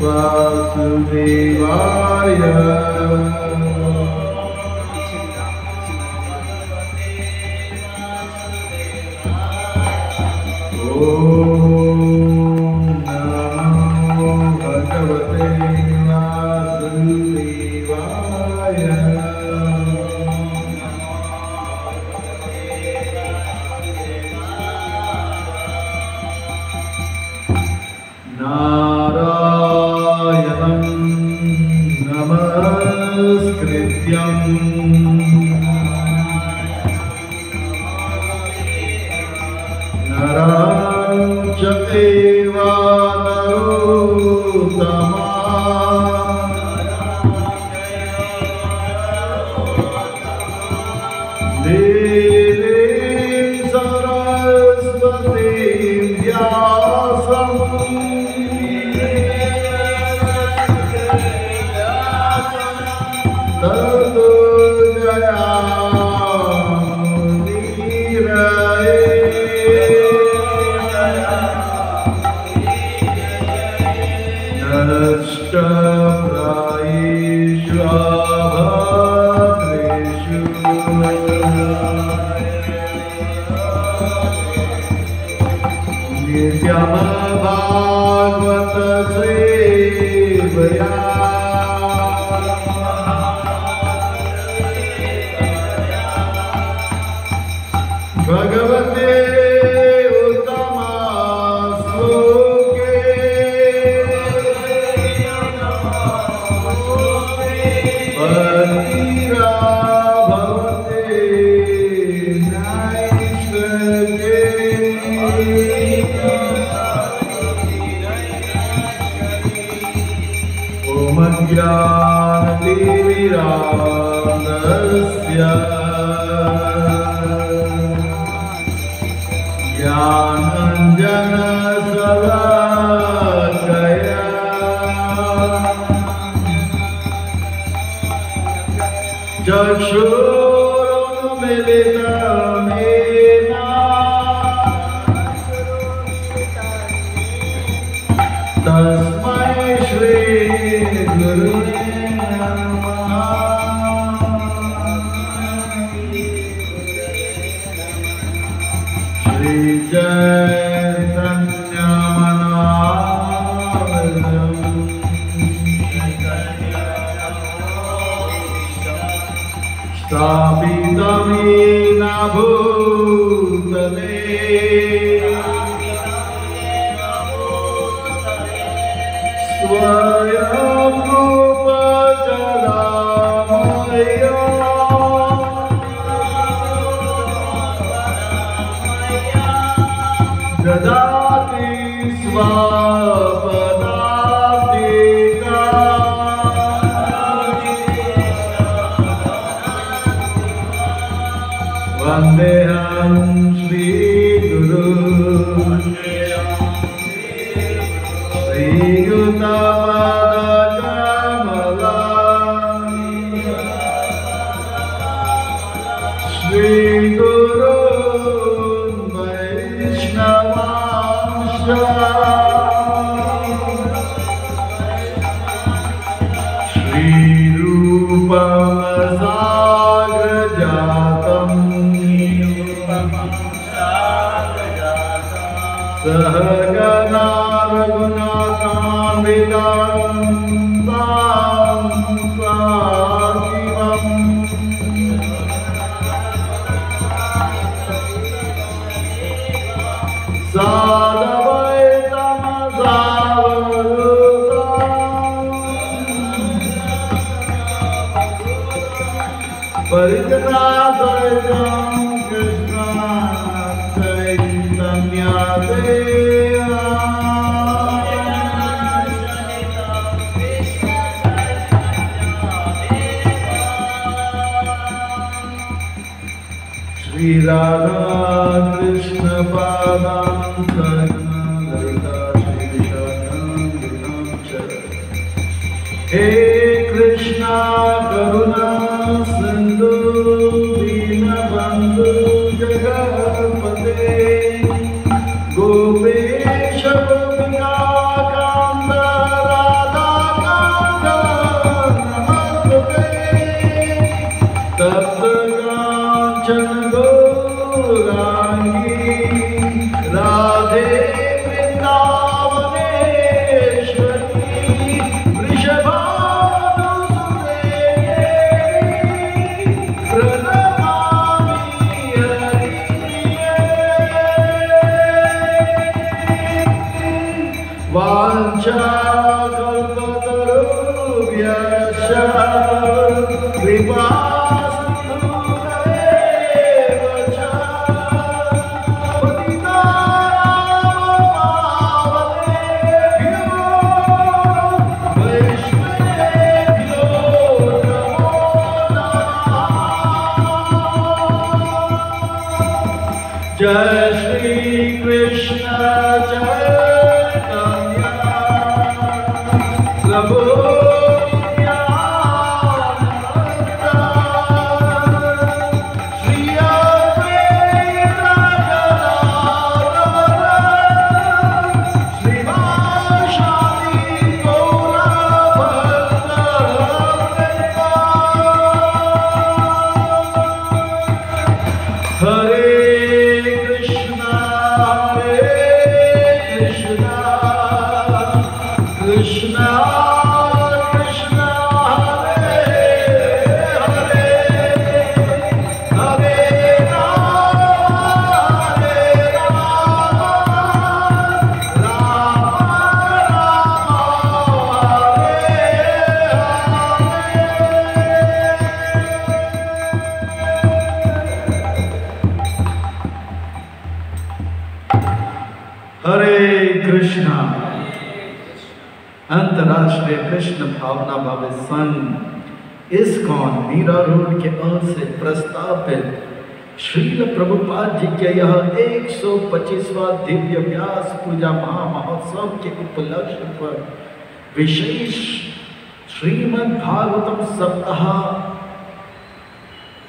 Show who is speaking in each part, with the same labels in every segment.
Speaker 1: वासुदेवाय
Speaker 2: गोपेश गोपिका कांदा
Speaker 1: कल्पतरुभ्यश्च कृपा सिन्धुभ्येव च पतितानां पावनेभ्यो वैष्णवेभ्यो नमो नमः। जय श्री कृष्ण चैतन्य प्रभु नित्यानंद श्री अद्वैत गदाधर श्रीवासादि गौरभक्तवृंद। हरे कृष्णा कृष्णा कृष्णा हरे हरे हरे राम राम हरे कृष्णा। अंतर्राष्ट्रीय कृष्ण भावना भावे संघ इस्कॉन मीरा रोड के ओर से प्रस्तावित श्रील प्रभुपाद जी के यह 125वां दिव्य व्यास पूजा महामहोत्सव के उपलक्ष्य पर विशेष श्रीमद् भागवतम सप्ताह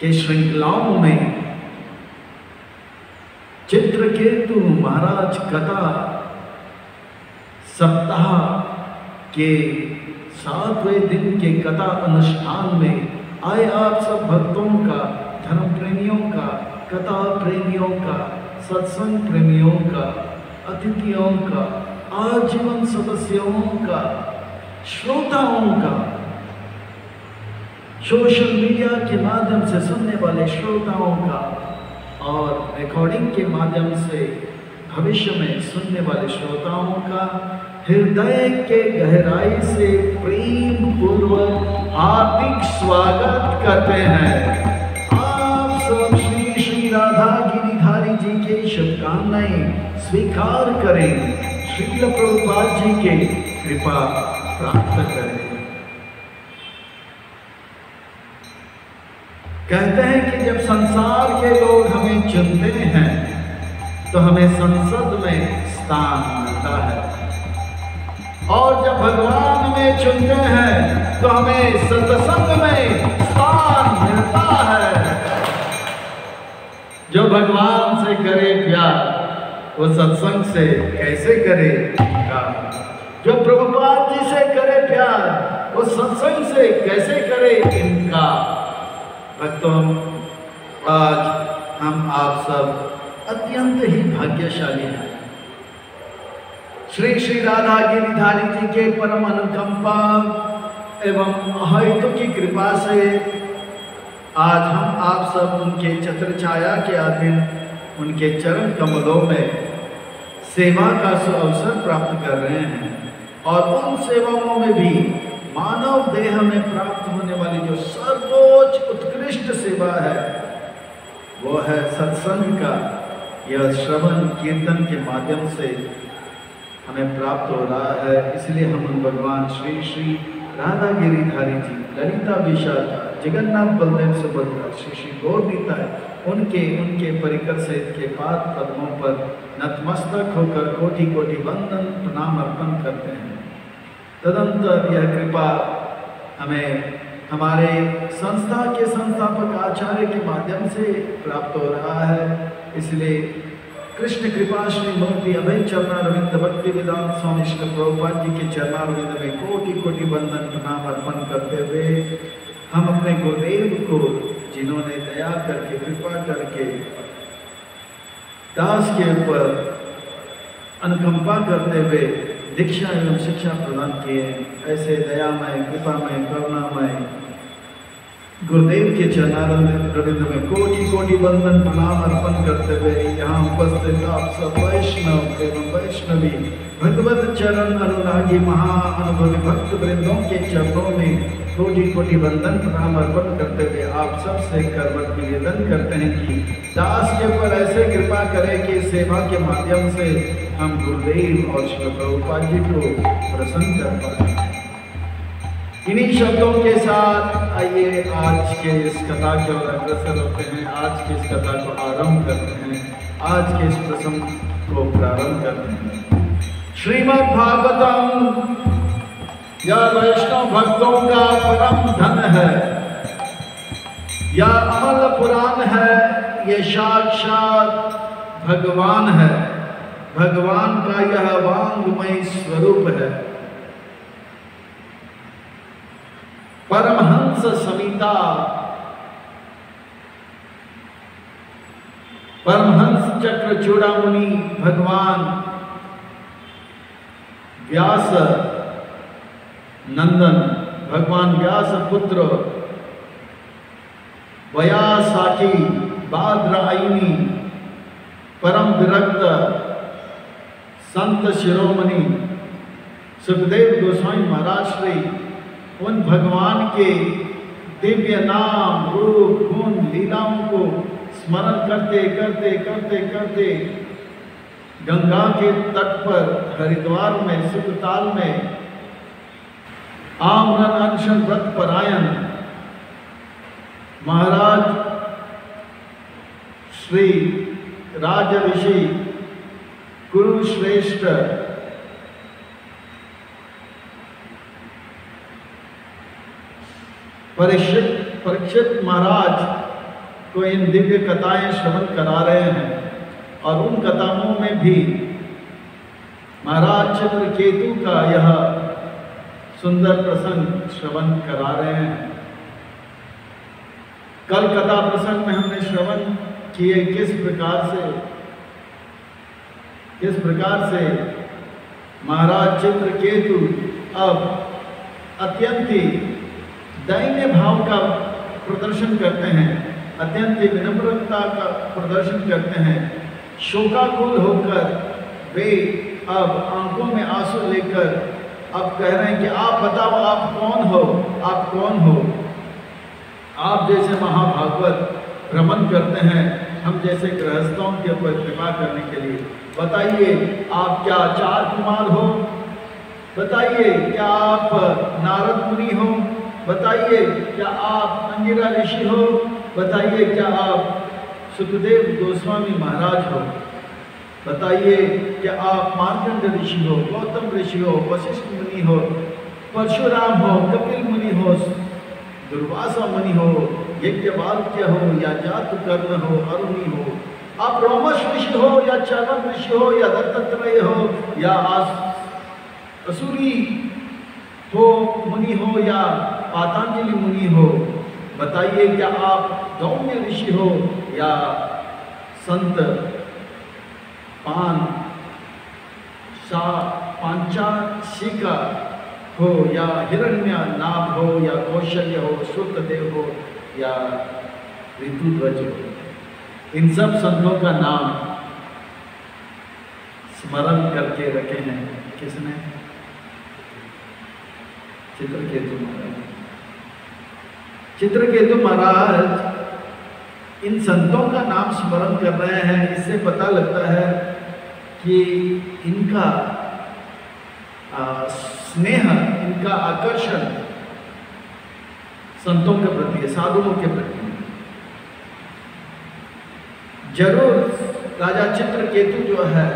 Speaker 1: के श्रृंखलाओं में चित्रकेतु महाराज कथा सप्ताह के 7वें दिन के कथा अनुष्ठान में आए आप सब भक्तों का, धर्म प्रेमियों का, कथा प्रेमियों का, सत्संग प्रेमियों का, अतिथियों का, आजीवन सदस्यों का, श्रोताओं का, सोशल मीडिया के माध्यम से सुनने वाले श्रोताओं का और रिकॉर्डिंग के माध्यम से भविष्य में सुनने वाले श्रोताओं का हृदय के गहराई से प्रेम पूर्वक हार्दिक स्वागत करते हैं। आप सब श्री श्री राधा गिरिधारी जी के शुभकामनाएं स्वीकार करें, श्रील प्रभुपाद जी के कृपा प्राप्त करें। कहते हैं कि जब संसार के लोग हमें चुनते हैं तो हमें संसद में स्थान मिलता है, और जब भगवान हमें चुनते हैं तो हमें सत्संग में स्थान मिलता है। जो भगवान से करे प्यार वो सत्संग से कैसे करेगा, जो प्रभुपाद जी से करे प्यार वो सत्संग से कैसे करे इनका। भक्तों, आज हम आप सब अत्यंत ही भाग्यशाली हैं। श्री श्री राधा गिरिधारी जी के परम अनुकंपा एवं अहेतु की कृपा से आज हम आप सब उनके छत्र छाया के अधीन उनके चरण कमलों में सेवा का सुअवसर प्राप्त कर रहे हैं, और उन सेवाओं में भी मानव देह में प्राप्त होने वाली जो सर्वोच्च उत्कृष्ट सेवा है वो है सत्संग का। यह श्रवण कीर्तन के माध्यम से हमें प्राप्त हो रहा है। इसलिए हम उन भगवान श्री श्री राधा गिरिधारी जी, ललिता विशाखा, जगन्नाथ बलदेव सुभद्रा, श्री श्री गौरनीता उनके परिकर से के पाद पद्मों पर नतमस्तक होकर कोटि कोटि वंदन प्रणाम अर्पण करते हैं। तदंतर यह कृपा हमें हमारे संस्था के संस्थापक आचार्य के माध्यम से प्राप्त हो रहा है। इसलिए कृष्ण कृपा श्री मूर्ति अभय चरणारविंद भक्ति वेदांत स्वामी श्री प्रभुपाद जी के चरणारविंद में कोटि कोटि वंदन प्रणाम अर्पण करते हुए हम अपने गुरुदेव को, जिन्होंने दया करके कृपा करके दास के ऊपर अनुकंपा करते हुए दीक्षा एवं शिक्षा प्रदान किए, ऐसे दयामय, कृपामय, करुणामय गुरुदेव के चरणारविंद में कोटि कोटि वंदन प्रणाम अर्पण करते हुए यहाँ उपस्थित आप सब वैष्णव एवं वैष्णवी भगवत चरण अनुरागी महाअनुभवी भक्त वृंदों के चरणों में कोटि कोटि वंदन प्रणाम अर्पण करते हुए आप सबसे करवट निवेदन करते हैं कि दास के ऊपर ऐसे कृपा करें कि सेवा के माध्यम से हम गुरुदेव और श्री प्रभुपाद जी को प्रसन्न कर पाए। इन्हीं शब्दों के साथ आइए आज के इस कथा की ओर अग्रसर होते हैं। आज की इस कथा को आरंभ करते हैं, आज के इस प्रसंग को प्रारंभ करते हैं। श्रीमद् भागवतम यह वैष्णव भक्तों का परम धन है, यह अमल पुराण है, ये साक्षात भगवान है, भगवान का यह वांगमय स्वरूप है। परमहंस संहिता, परमहंस चक्र चूड़ामणि भगवान व्यास नंदन, भगवान व्यास पुत्र वयासाखी बाद्रायणी परम विरक्त संत शिरोमणि सुखदेव गोस्वामी महाराज श्री उन भगवान के दिव्य नाम रूप गुण लीलाओं को स्मरण करते करते करते करते गंगा के तट पर हरिद्वार में सुखताल में आमरण अनशन व्रत परायण महाराज श्री राज ऋषि कुरुश्रेष्ठ परीक्षित महाराज को इन दिव्य कथाएं श्रवण करा रहे हैं और उन कथाओं में भी महाराज चित्रकेतु का यह सुंदर प्रसंग श्रवण करा रहे हैं। कल कथा प्रसंग में हमने श्रवण किए किस प्रकार से महाराज चित्रकेतु अब अत्यंत ही दैन्य भाव का प्रदर्शन करते हैं, अत्यंत विनम्रता का प्रदर्शन करते हैं। शोकाकुल होकर वे अब आंखों में आंसू लेकर अब कह रहे हैं कि आप बताओ आप कौन हो, आप कौन हो। आप जैसे महाभागवत भ्रमण करते हैं, हम जैसे गृहस्थों के ऊपर कृपा करने के लिए बताइए आप क्या चार कुमार हो, बताइए क्या आप नारद मुनि हो, बताइए क्या आप अंगिरा ऋषि हो, बताइए क्या आप सुखदेव गोस्वामी महाराज हो, बताइए क्या आप मार्कंड ऋषि हो, गौतम ऋषि हो, वशिष्ठ मुनि हो, परशुराम हो, कपिल मुनि हो, दुर्वासा मुनि हो, यज्ञवाल्क्य हो या जातकर्ण हो, अरुणि हो, आप रोमश ऋषि हो या चरम ऋषि हो या दत्तात्रेय हो या असुरी हो मुनि हो या पातंजलि मुनि हो, बताइए क्या आप गौम्य ऋषि हो या संत पांचाशिका हो या हिरण्य नाभ हो या कौशल्य हो, श्रुतदेव हो या ऋतुध्वज हो। इन सब संतों का नाम स्मरण करके रखे हैं किसने? चित्रकेतु महाराज। चित्रकेतु महाराज इन संतों का नाम स्मरण कर रहे हैं। इससे पता लगता है कि इनका स्नेह, इनका आकर्षण संतों के प्रति है, साधुओं के प्रति है। जरूर राजा चित्रकेतु जो है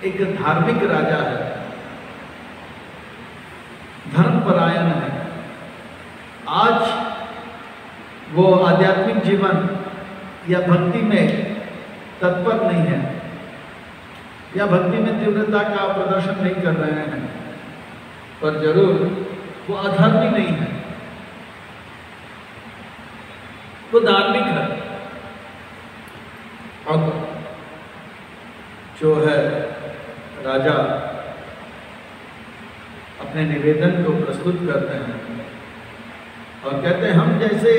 Speaker 1: एक धार्मिक राजा है, धर्मपरायण है। आज वो आध्यात्मिक जीवन या भक्ति में तत्पर नहीं है या भक्ति में तीव्रता का प्रदर्शन नहीं कर रहे हैं, पर जरूर वो अधर्मी नहीं है, वो धार्मिक है। अब जो है राजा अपने निवेदन को प्रस्तुत करते हैं और कहते हैं हम जैसे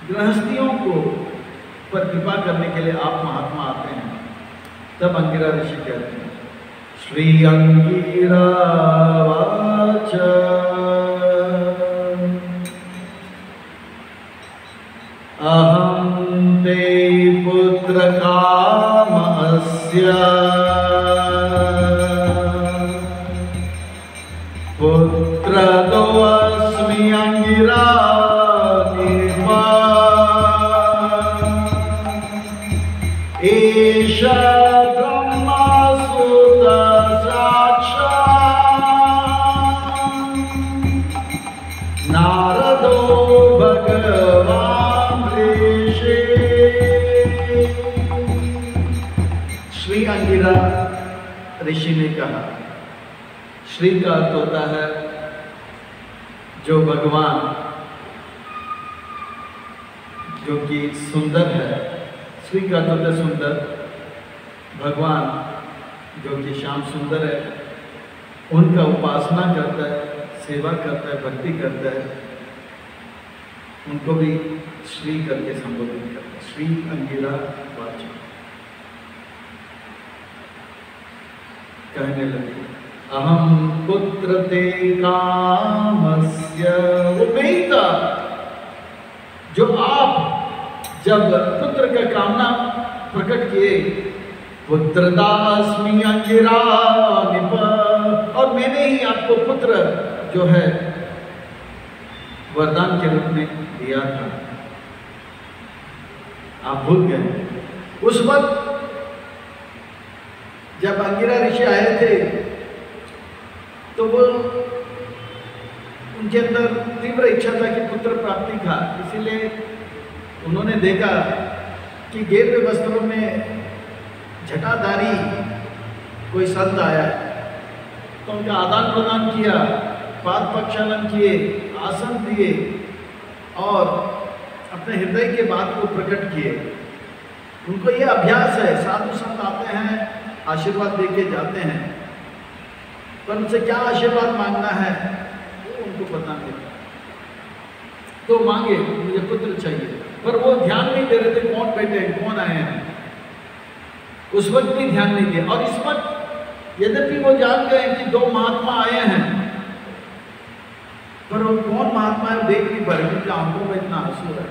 Speaker 1: गृहस्थियों को पर कृपा करने के लिए आप महात्मा आते हैं। तब अंगिरा ऋषि कहते हैं श्री अंगिरा वाच अहं ते पुत्र कामस्य पुत्रदो अस्मि अंगिरा निर्मा एष ब्रह्मा सुत साक्षात् नारदो भगवान ऋषि। श्री अंगिरा ऋषि ने कहा, श्री का अर्थ होता है जो भगवान, जो कि सुंदर है। श्री का अर्थ होता है सुंदर, भगवान जो कि श्याम सुंदर है, उनका उपासना करता है, सेवा करता है, भक्ति करता है, उनको भी श्री करके संबोधित करता है। श्री अंगिरा वाच कहने लगे अहम पुत्र ते कामस्य। वो नहीं था जो आप जब पुत्र का कामना प्रकट किए, पुत्रदास्मि अंगिरा निप, और मैंने ही आपको पुत्र जो है वरदान के रूप में दिया था, आप भूल गए। उस वक्त जब अंगिरा ऋषि आए थे तो वो उनके अंदर तीव्र इच्छा था कि पुत्र प्राप्ति का, इसीलिए उन्होंने देखा कि गेरुए वस्त्रों में जटाधारी कोई संत आया है, तो उनका आदान प्रदान किया, पाद प्रक्षालन किए, आसन दिए और अपने हृदय के बात को प्रकट किए। उनको ये अभ्यास है, साधु संत आते हैं, आशीर्वाद देके जाते हैं, पर उनसे क्या आशीर्वाद मांगना है वो उनको पता नहीं। तो मांगे मुझे पुत्र चाहिए, पर वो ध्यान नहीं दे रहे थे कौन बैठे हैं, कौन आए हैं, उस वक्त भी ध्यान नहीं दिया। और इस वक्त यद्यपि वो जान गए कि दो महात्मा आए हैं, पर वो कौन महात्मा है देख नहीं पा रहे, क्योंकि आंखों में इतना आंसू है।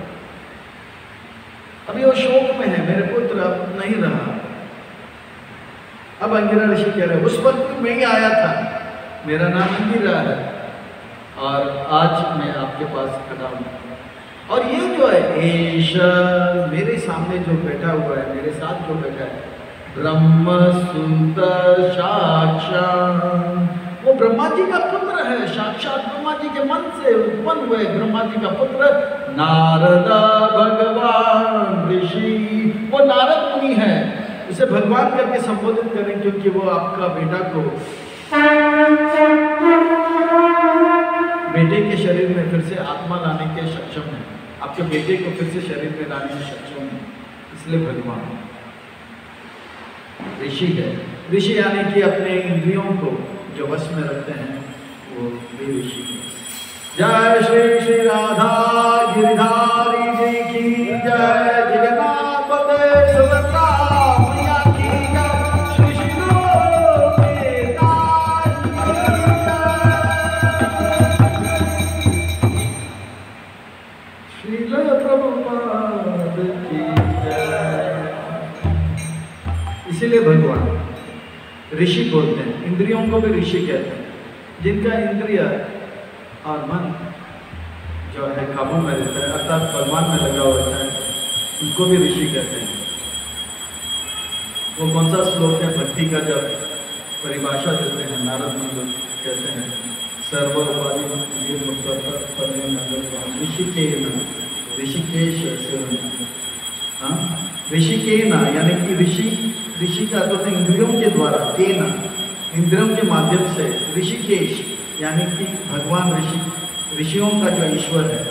Speaker 1: अभी वो शोक में है, मेरे पुत्र अब नहीं रहा। अब अंगिरा ऋषि कह रहे उस वक्त मैं ही आया था, मेरा नाम अंगिरा है और आज मैं आपके पास खड़ा हूँ। और ये जो है एश, मेरे सामने जो बैठा हुआ है, मेरे साथ जो बैठा है, ब्रह्म सुत साक्षात्, वो ब्रह्मा जी का पुत्र है, साक्षात ब्रह्मा जी के मन से उत्पन्न हुए ब्रह्मा जी का पुत्र नारद भगवान ऋषि। वो नारद मुनि है, उसे भगवान करके संबोधित करें, क्योंकि वो आपका बेटा को बेटे के शरीर में फिर से आत्मा लाने के सक्षम है, आपके बेटे को फिर से शरीर में लाने में सक्षम है, इसलिए भगवान ऋषि है। ऋषि यानी कि अपने इंद्रियों को जो वश में रखते हैं वो भी ऋषि है। जय श्री श्री राधा गिरधारी जी की जय, जगन्नाथ बलदेव सुभद्रा मैया की जय, श्री श्री श्रील प्रभुपाद की जय। इसीलिए भगवान ऋषि बोलते हैं, इंद्रियों को भी ऋषि कहते हैं। जिनका इंद्रिय और मन जो है काबू में रहता है, अर्थात भगवान में लगा होता है, उनको भी ऋषि कहते हैं। वो कौन सा श्लोक है भक्ति का, जब परिभाषा देते हैं नारद मुनि कहते हैं सर्व उपाधि ऋषिकेश, हाँ ऋषिकेन यानी कि ऋषि का तो इंद्रियों के द्वारा, केन इंद्रियों के माध्यम से, ऋषिकेश यानी कि भगवान ऋषियों का जो ईश्वर है,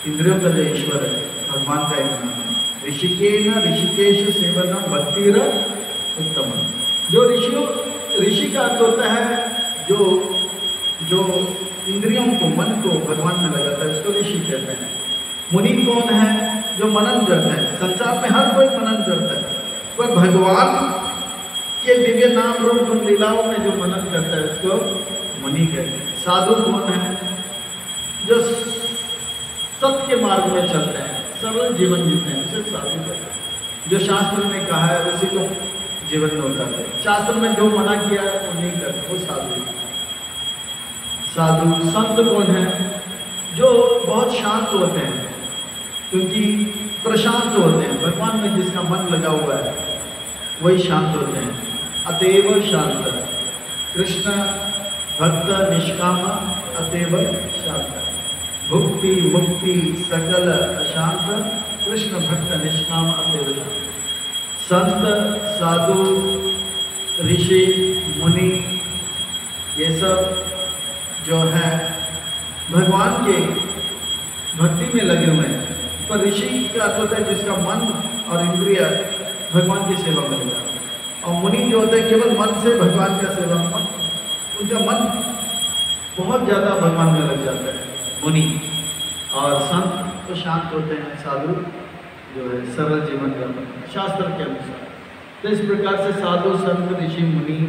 Speaker 1: इंद्रियों का जो ईश्वर है, भगवान का एक नाम है। ऋषिकेन ऋषिकेश सेवनम भक्तिर उत्तम। जो ऋषि का अर्थ होता है जो जो इंद्रियों को, मन को भगवान में लगाता है, उसको ऋषि कहते हैं। मुनि कौन है? जो मनन करते हैं। संसार में हर कोई मनन करता है, पर भगवान के दिव्य नाम रूप गुण लीलाओं में जो मनन करता है उसको मुनि कहते हैं। साधु कौन है? जो सत्य के मार्ग में चलते हैं, सरल जीवन जीते हैं, उसे साधु कहते हैं। जो शास्त्र में कहा है उसी को जीवन में उतारते हैं। शास्त्र में जो मना किया है वो नहीं करते, वो साधु। साधु संत कौन है? जो बहुत शांत होते हैं, क्योंकि प्रशांत होते हैं। भगवान में जिसका मन लगा हुआ है वही शांत होते हैं। अतएव शांत। कृष्ण भक्त निष्काम अतएव शांत। भुक्ति मुक्ति सकल अशांत, कृष्ण भक्त निष्काम अतएव शांत। संत, साधु, ऋषि, मुनि, ये सब जो है भगवान के भक्ति में लगे हुए हैं। पर ऋषि का अर्थ होता है जिसका मन और इंद्रिय भगवान की सेवा में लगा। और मुनि जो होते हैं केवल मन से भगवान का सेवा में, उनका मन बहुत ज़्यादा भगवान में लग जाता है, मुनि। और संत तो शांत होते हैं, साधु जो है सरल जीवन यापन शास्त्र के अनुसार। तो इस प्रकार से साधु, संत, ऋषि, मुनि।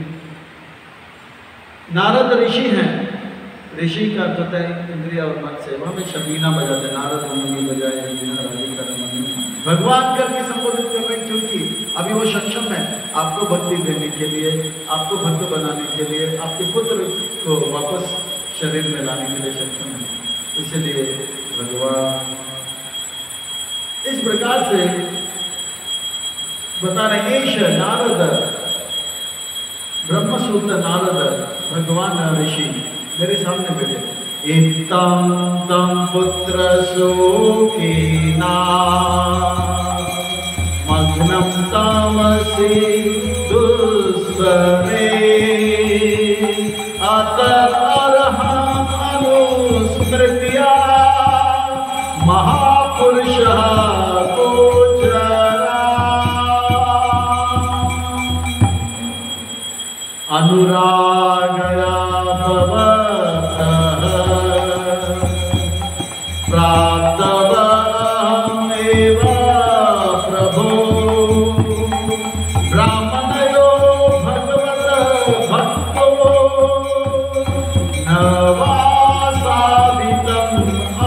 Speaker 1: नारद ऋषि हैं। ऋषि का अर्थ होता है इंद्रिय और मन से। वहाँ में शबीना बजाते, नारद मुनि बजाए राधिका रमण। भगवान करके संबोधित कर रहे हैं, क्योंकि अभी वो सक्षम है आपको भक्ति देने के लिए, आपको भक्त बनाने के लिए, आपके पुत्र को वापस शरीर में लाने के लिए सक्षम है। इसलिए भगवान इस प्रकार से बता रहे हैं। नारद ब्रह्मसूत्र, नारद भगवान ऋषि मेरे सामने बैठे। इत्तम तम पुत्र शोकेना मग्नम तामसी दुस्सरे अतर्हं अनुस्मृत्या महापुरुषः गोचरा अनुरागया प्राप्तवाहमेव प्रभो ब्राह्मणयो भगवत भक्तो न वा साधितम्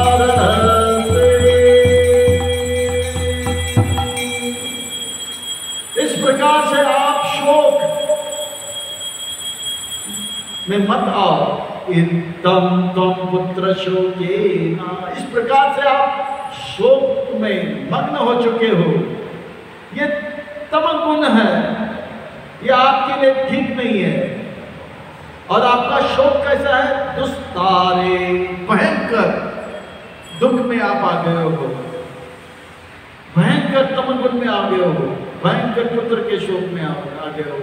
Speaker 1: अर्हसे। इस प्रकार से आप शोक में मत आओ। इत्तम तम पुत्र शोकेना, इस प्रकार से आप शोक में मग्न हो चुके हो। ये तमगुण है, ये आपके लिए ठीक नहीं है। और आपका शोक कैसा है? दुस्तारे, भयंकर दुख में आप आ गए हो, भयंकर तमगुण में आ गए हो, भयंकर पुत्र के शोक में आ गए हो।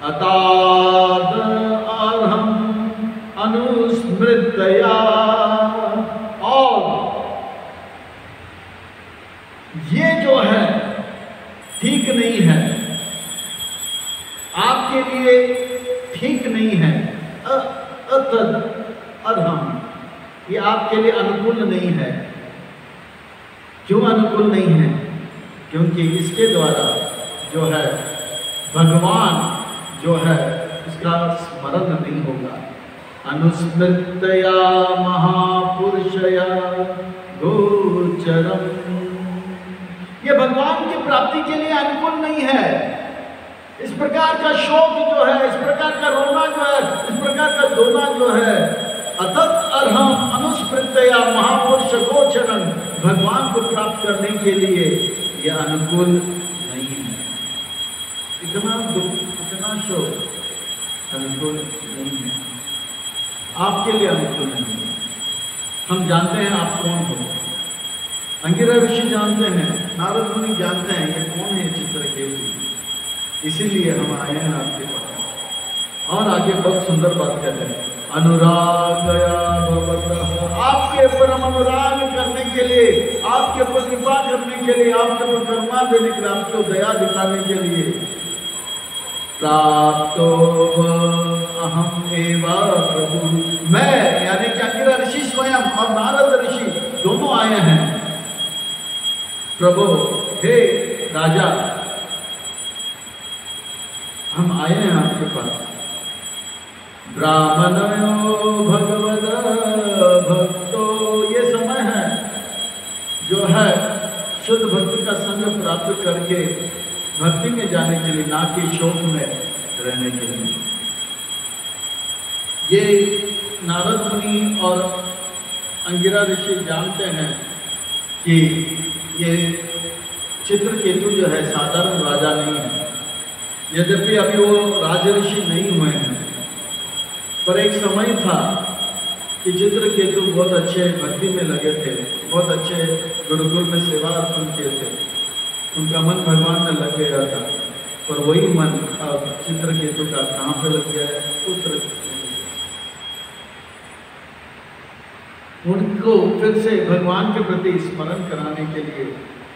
Speaker 1: अताद अर्हं अनुस्मृत्या, और ये जो है ठीक नहीं है, आपके लिए ठीक नहीं है। अतद अर्हं, ये आपके लिए अनुकूल नहीं है। क्यों अनुकूल नहीं है? क्योंकि इसके द्वारा जो है भगवान जो है उसका स्मरण नहीं होगा। अनुस्मृत्या महापुरुषया गोचरम, ये भगवान की प्राप्ति के लिए अनुकूल नहीं है। इस प्रकार का शोक जो है, इस प्रकार का रोना जो है, इस प्रकार का रोना जो है, अतत अर्हं अनुस्मृत्या महापुरुष गोचरम, भगवान को प्राप्त करने के लिए यह अनुकूल नहीं है। इतना दुख, इतना शोक अनुकूल नहीं है, आपके लिए अनुकूल नहीं है। हम जानते हैं आप कौन हो। अंगिरा ऋषि जानते हैं, नारद मुनि जानते हैं ये कौन है चित्रकेतु, इसीलिए हम आए हैं आपके पास। और आगे बहुत सुंदर बात कर रहे हैं। अनुरागया भवतः, आपके ऊपर हम अनुराग करने के लिए, आपके ऊपर कृपा करने के लिए, आपके ऊपर करुणा देने के लिए, आपको दया दिखाने के लिए प्राप्तो अहम एव प्रभु मैं यानी कि अंगिरा ऋषि स्वयं और नारद ऋषि दोनों आए हैं। प्रभु, हे राजा, हम आए हैं आपके पास। ब्राह्मणो भगवद भक्तो, ये समय है जो है शुद्ध भक्ति का संग प्राप्त करके भक्ति में जाने के लिए, ना कि शोक में रहने के लिए। ये नारद मुनि और अंगिरा ऋषि जानते हैं कि ये चित्रकेतु जो है साधारण राजा नहीं है। यद्यपि अभी वो राजऋषि नहीं हुए हैं, पर एक समय था कि चित्रकेतु बहुत अच्छे भक्ति में लगे थे, बहुत अच्छे गुरुकुल में सेवा अर्पण किए थे, उनका मन भगवान में लग गया था। पर वही मन अब चित्रकेतु का कहाँ पे लग गया है? पुत्र। उनको फिर से भगवान के प्रति स्मरण कराने के लिए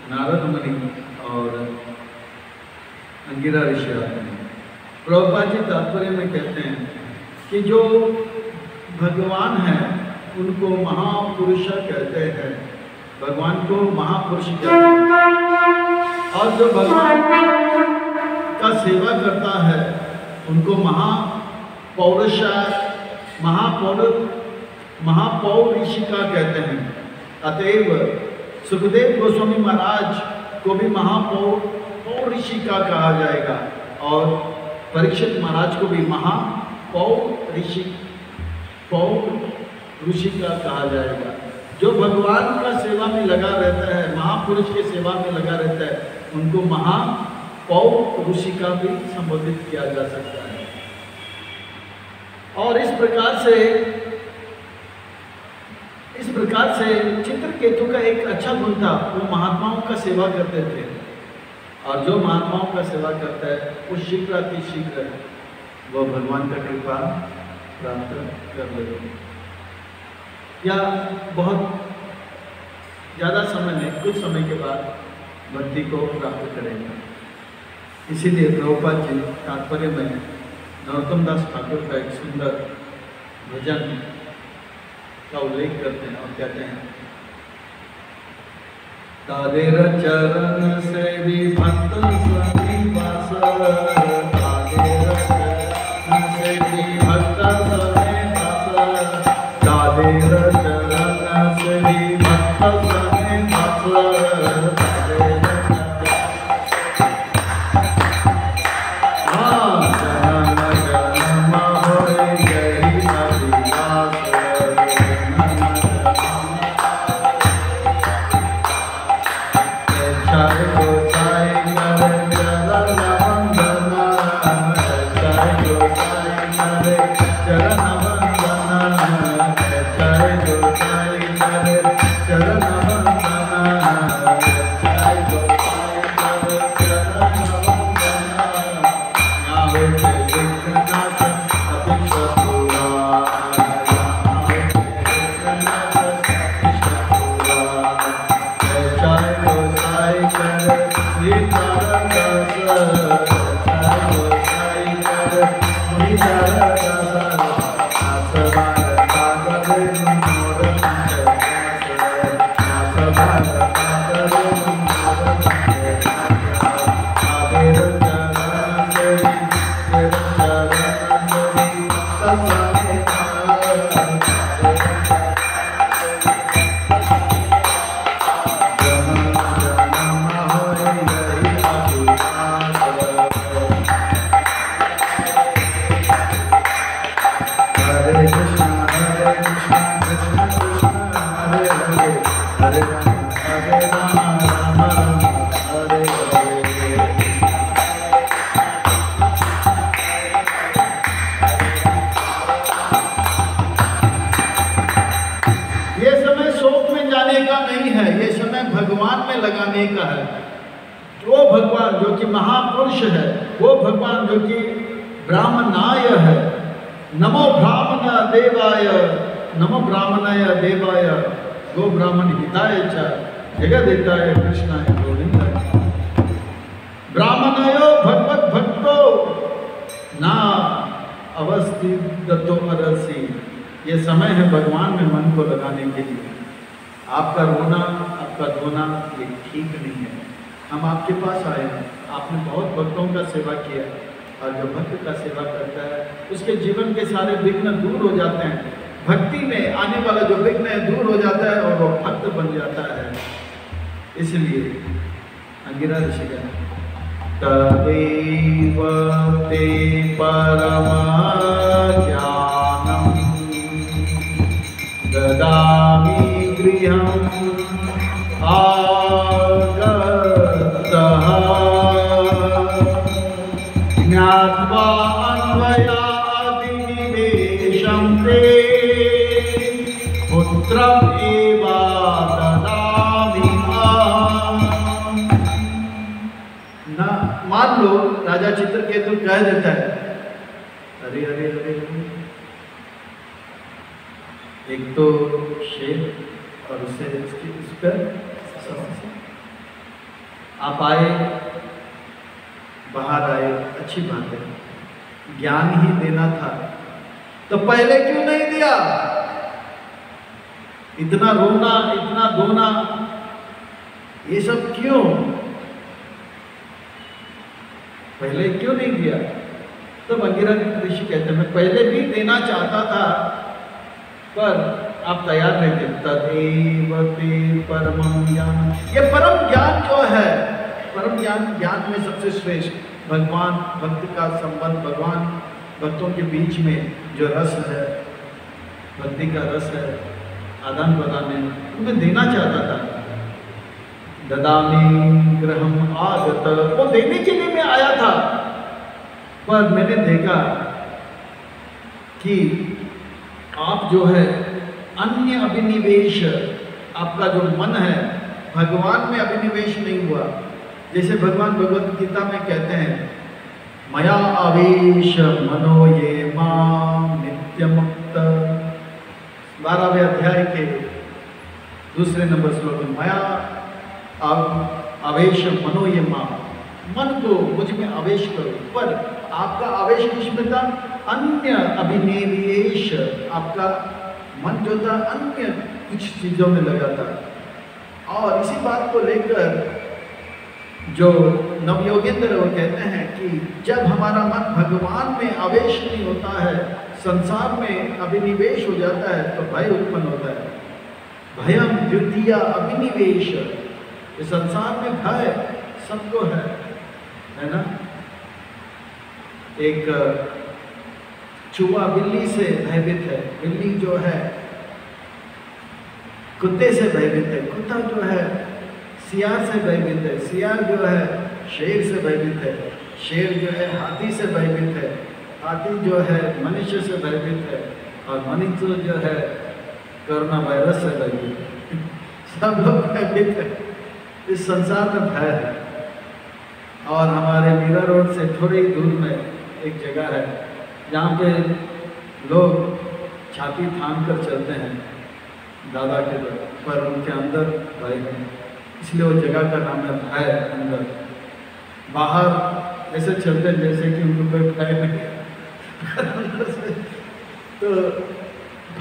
Speaker 1: नारद मुनि और अंगिरा ऋषि आते हैं। प्रभुपाद जी तात्पर्य में कहते हैं कि जो भगवान है उनको महापुरुष कहते हैं, भगवान को महापुरुष कहते हैं, और जो भगवान का सेवा करता है उनको महापौरुष, महापौरुषिका कहते हैं। अतएव सुखदेव गोस्वामी महाराज को भी महापौरुषिका कहा जाएगा और परीक्षित महाराज को भी महापौरुषिका कहा जाएगा। जो भगवान का सेवा में लगा रहता है, महापुरुष के सेवा में लगा रहता है, उनको महापौरुषिका भी संबोधित किया जा सकता है। और इस प्रकार से चित्रकेतु का एक अच्छा गुण था, वो महात्माओं का सेवा करते थे, और जो महात्माओं का सेवा करता है वो शीघ्र अति शीघ्र वो भगवान का कृपा प्राप्त कर लेते हैं, या बहुत ज़्यादा समय में, कुछ समय के बाद भक्ति को प्राप्त करेंगे। इसीलिए प्रभुपाद जी तात्पर्य में नरोत्तम दास ठाकुर का एक सुंदर भजन का उल्लेख करते हैं और कहते हैं, तादेर चरण से भी भक्त समीपास, तादेर चरण से भी भक्त समीपास, तादेर चरण से भी भक्त समीपास, भगवान में लगाने का है। वो भगवान जो कि महापुरुष है, वो भगवान जो कि ब्राह्मणाय है, नमो ब्राह्मण देवाय, नमो ब्राह्मणाय देवाय, गो ब्राह्मण हिताय च जगदेताय कृष्णाय गोविंदाय। ब्राह्मणयो भगवत भक्तो ना अवस्थितो अरसी, ये समय है भगवान में मन को लगाने के लिए। आपका रोना, आपका धोना ये ठीक नहीं है। हम आपके पास आए हैं, आपने बहुत भक्तों का सेवा किया, और जो भक्त का सेवा करता है उसके जीवन के सारे विघ्न दूर हो जाते हैं। भक्ति में आने वाला जो विघ्न है दूर हो जाता है और वो भक्त बन जाता है। इसलिए अंगिरा ऋषि कहते तदेव ते परम ज्ञानम ददामि गृहम् आगतः ज्ञात्वा अन्वयादिनिवेशं ते पुत्रम् एव ददामि ना। मान लो राजा चित्रकेतु कह देता है अरे अरे अरे, एक तो शेर और उससे उस पर आप आए, बाहर आए, अच्छी बात है, ज्ञान ही देना था तो पहले क्यों नहीं दिया? इतना रोना, इतना धोना, ये सब क्यों? पहले क्यों नहीं दिया? तो अंगिरा ऋषि कहते हैं मैं पहले भी देना चाहता था पर आप तैयार नहीं थे। तदेव ते परमं ज्ञान, ये परम ज्ञान जो है, परम ज्ञान, ज्ञान में सबसे श्रेष्ठ भगवान भक्त का संबंध, भगवान भक्तों के बीच में जो रस है, भक्ति का रस है, आदान प्रदान में मैं देना चाहता था। ददामि गृहम् आगत, वो देने के लिए मैं आया था, पर मैंने देखा कि आप जो है अन्य अभिनिवेश, आपका जो मन है भगवान में अभिनिवेश नहीं हुआ। जैसे भगवान भगवत गीता में कहते हैं मया आवेश मनो ये मां नित्यमुक्त, 12वें अध्याय के दूसरे नंबर श्लोक में मया आवेश मनो ये मां, मन को मुझ में आवेश करो। पर आपका आवेश किसमें था? अन्य अभिनिवेश, आपका मन जो था अन्य कुछ चीजों में लगा था। और इसी बात को लेकर जो नवयोगेंद्र वो कहते हैं कि जब हमारा मन भगवान में आवेश नहीं होता है, संसार में अभिनिवेश हो जाता है तो भय उत्पन्न होता है। भयम द्वितीय अभिनिवेश, इस संसार में भय सबको है ना। एक चूहा बिल्ली से भयभीत है, बिल्ली जो है कुत्ते से भयभीत है, कुत्ता जो है सियार से भयभीत है, सियार जो है शेर से भयभीत है, शेर जो है हाथी से भयभीत है, हाथी जो है मनुष्य से भयभीत है, और मनुष्य जो है कोरोना वायरस से भयभीत है। सब लोग भयभीत है, इस संसार में भय है। और हमारे मीरा रोड से थोड़ी ही दूर में एक जगह है जहाँ पे लोग छाती थाम कर चलते हैं दादा के दर पर, उनके अंदर भय है, इसलिए वो जगह का नाम है भय। अंदर बाहर ऐसे चलते हैं जैसे कि उनको कोई भय नहीं है। तो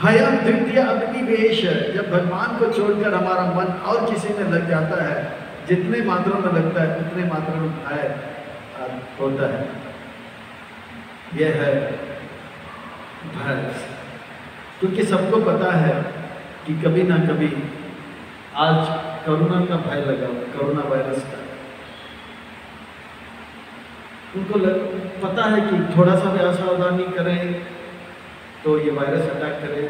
Speaker 1: भयम द्वितीय अभिनिवेश, जब भगवान को छोड़कर हमारा मन और किसी में लग जाता है, जितने मात्रा में लगता है उतने मात्रा में भय होता है। यह है भय, क्योंकि सबको पता है कि कभी ना कभी आज कोरोना का भय लगा, कोरोना वायरस का। उनको पता है कि थोड़ा सा भी असावधानी करें तो ये वायरस अटैक करे,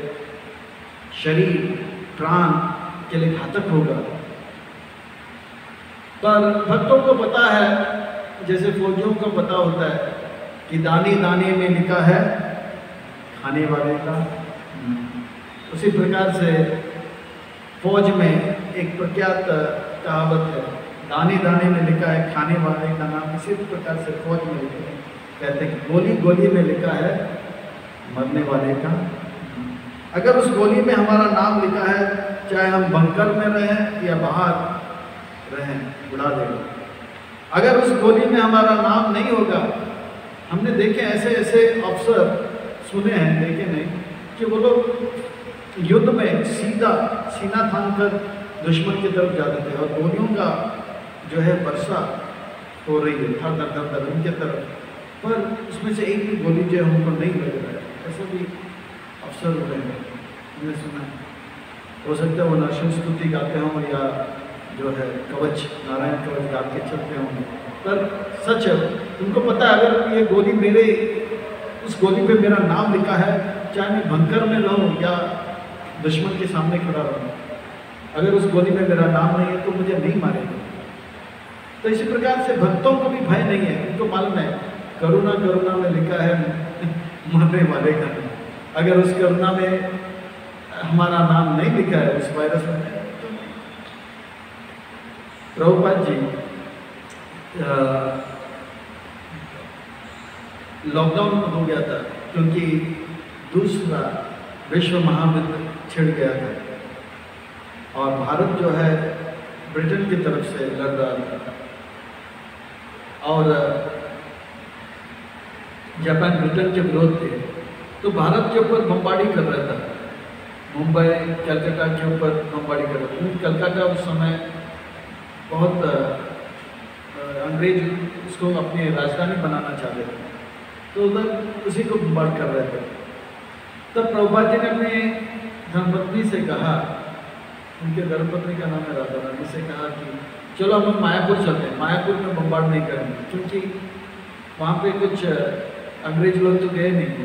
Speaker 1: शरीर प्राण के लिए घातक होगा। पर भक्तों को पता है, जैसे फौजियों को पता होता है कि दाने दाने में लिखा है खाने वाले का, उसी प्रकार से फौज में एक प्रख्यात कहावत है, दाने दाने में लिखा है खाने वाले का नाम। इसी प्रकार से फौज में लिखे हैं, कहते हैं गोली गोली में लिखा है मरने वाले का। अगर उस गोली में हमारा नाम लिखा है, चाहे हम बंकर में रहें या बाहर रहें, उड़ा देगा। अगर उस गोली में हमारा नाम नहीं होगा, हमने देखे ऐसे ऐसे अफसर सुने हैं, देखे नहीं, कि वो लोग युद्ध में सीधा सीना थाम कर दुश्मन की तरफ जाते थे और गोलियों का जो है वर्षा हो रही है धर धर धर धर उनके तरफ, पर उसमें से एक भी गोली जो है उनको नहीं लग रहा है। ऐसा भी अवसर हो रहे हैं, हमने सुना। हो सकता है वो नरसिंह स्तुति गाते हों या जो है कवच, नारायण कवच गा के चलते होंगे, पर सच है उनको पता है अगर ये गोली मेरे, उस गोली पे मेरा नाम लिखा है, चाहे मैं भंकर में रहूं या दुश्मन के सामने खड़ा रहूं, अगर उस गोली में मेरा नाम नहीं है तो मुझे नहीं मारेगा। तो इसी प्रकार से भक्तों को भी भय नहीं है, उनको मालूम है करुणा करुणा में लिखा है मरने वाले का नाम, अगर उस करुणा में हमारा नाम नहीं लिखा है उस वायरस में तो। प्रभुपाद जी लॉकडाउन हो गया था क्योंकि दूसरा विश्व महायुद्ध छिड़ गया था और भारत जो है ब्रिटेन की तरफ से लड़ रहा था और जापान ब्रिटेन के विरोध थे, तो भारत के ऊपर बमबारी कर रहा था, मुंबई कलकत्ता के ऊपर बमबारी कर रहा था। कलकत्ता उस समय बहुत अंग्रेज उसको अपनी राजधानी बनाना चाहते थे, तो उधर उसी को बमबार कर रहे थे। तब प्रभुपाद जी ने अपने धर्मपत्नी से कहा, उनके धर्मपत्नी का नाम है राधा रानी, से कहा कि चलो हम मायापुर चलते हैं, मायापुर में बमबार नहीं करेंगे क्योंकि वहाँ पे कुछ अंग्रेज लोग तो गए नहीं,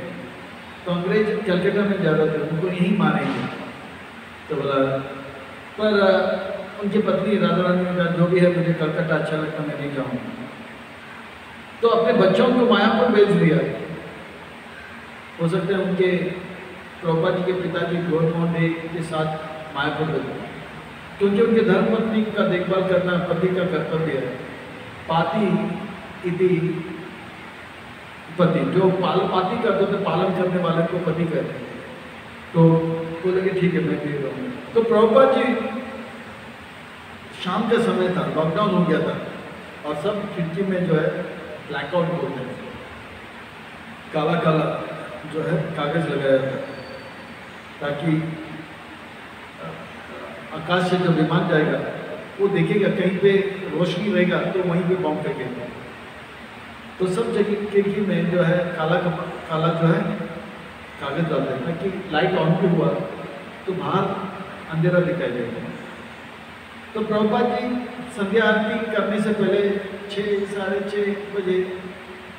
Speaker 1: तो अंग्रेज कलकत्ता में जा रहे थे, उनको यहीं मारेंगे। तो बोला, पर उनकी पत्नी राधा रानी ने कहा जो भी है मुझे कलकत्ता अच्छा लगता, मैं नहीं जाऊँगा। तो अपने बच्चों को मायापुर भेज दिया। हो सकता है उनके प्रभुपाद जी के पिताजी गौरमोहन डे के साथ मायापुर भेज, क्योंकि उनके धर्मपत्नी का देखभाल करना पति का कर्तव्य है। पाति इति पति, जो पाती करते थे पालन करने वाले को पति कहते हैं। तो बोले कि ठीक है मैं भी रहूँगा। तो प्रभुपाद जी शाम का समय था, लॉकडाउन हो गया था और सब खिड़की में जो है ब्लैकआउट हो गया, काला काला जो है कागज लगाया था ताकि आकाश से जो विमान जाएगा वो देखेगा कहीं पे रोशनी रहेगा तो वहीं पे बम फेंकेगा। तो सब जगह खिड़की में जो है काला जो है कागज डाल देता कि लाइट ऑन भी हुआ तो बाहर अंधेरा दिखाई देगा। तो प्रभुपाद जी संध्या आरती करने से पहले 6 साढ़े 6 बजे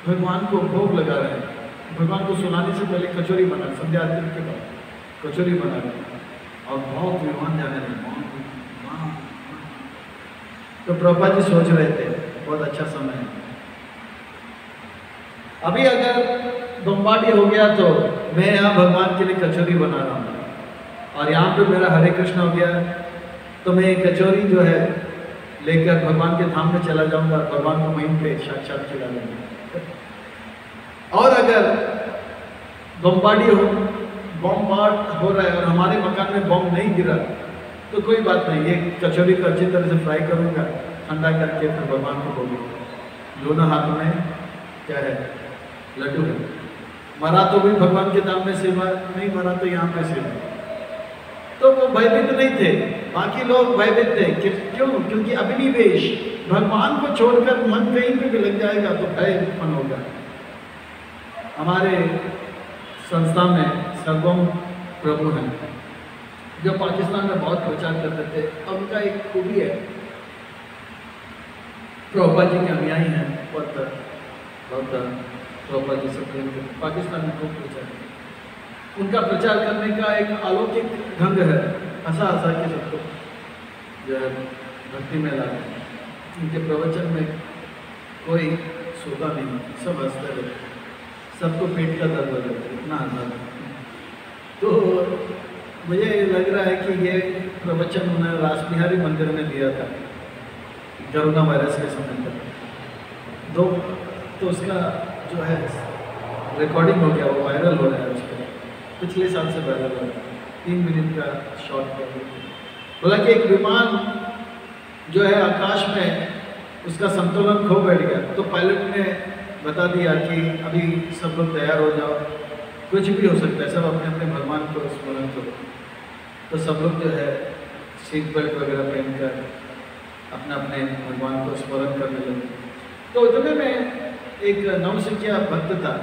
Speaker 1: भगवान को भोग लगा रहे हैं। भगवान को सुनाने से पहले कचौरी बना, संध्या आरती के बाद कचौरी बना रहे हैं और बहुत विमान जाने लगे। तो प्रभुपाद जी सोच रहे थे बहुत अच्छा समय है, अभी अगर बमबारी हो गया तो मैं यहाँ भगवान के लिए कचौरी बना रहा हूँ और यहाँ पे मेरा हरे कृष्ण हो गया तो मैं कचौरी जो है लेकर भगवान के धाम में चला जाऊंगा, भगवान को वहीं पे साक्षात खिला दूंगा। और अगर बमबारी बमबार्ड हो रहा है और हमारे मकान में बम नहीं गिरा तो कोई बात नहीं, ये कचौरी को अच्छी तरह से फ्राई करूंगा, ठंडा करके फिर भगवान को बोलूँगा। दोनों हाथ में क्या है, लड्डू है। मरा तो भी भगवान के धाम में सेवा, नहीं मरा तो यहाँ पे सेवा। तो वो भयभीत नहीं थे, बाकी लोग भयभीत थे। क्यों? क्योंकि अभिनिवेश, भगवान को छोड़कर मन कहीं पे भी लग जाएगा तो भय उत्पन्न होगा। हमारे संस्था में सर्वम प्रभु हैं जो पाकिस्तान में बहुत प्रचार करते थे और उनका एक खूबी है, प्रभुपाद जी के अनुयायी हैं, बहुत प्रभुपाद जी सब पाकिस्तान में खूब प्रचार, उनका प्रचार करने का एक अलौकिक ढंग है, हंसा हंसा के सबको जो है भक्ति में लाते हैं। उनके प्रवचन में कोई सोता नहीं, सब हंसते रहते, सबको पेट का दर्द हो जाता है, इतना हंसा। तो मुझे लग रहा है कि ये प्रवचन उन्होंने रासबिहारी मंदिर में दिया था कोरोना वायरस के समय पर। तो उसका जो है रिकॉर्डिंग हो गया, वो वायरल हो रहा है, उसका पिछले साल से वायरल हो रहा है, 3 मिनट का शॉर्ट। बोला कि एक विमान जो है आकाश में उसका संतुलन खो बैठ गया, तो पायलट ने बता दिया कि अभी सब लोग तैयार हो जाओ, कुछ भी हो सकता है, सब अपने अपने भगवान तुरंत तो सब लोग जो है सीट बेल्ट वगैरह पहनकर अपने अपने भगवान को स्मरण करने लगे। तो उतने में एक नवसिखिया भक्त था,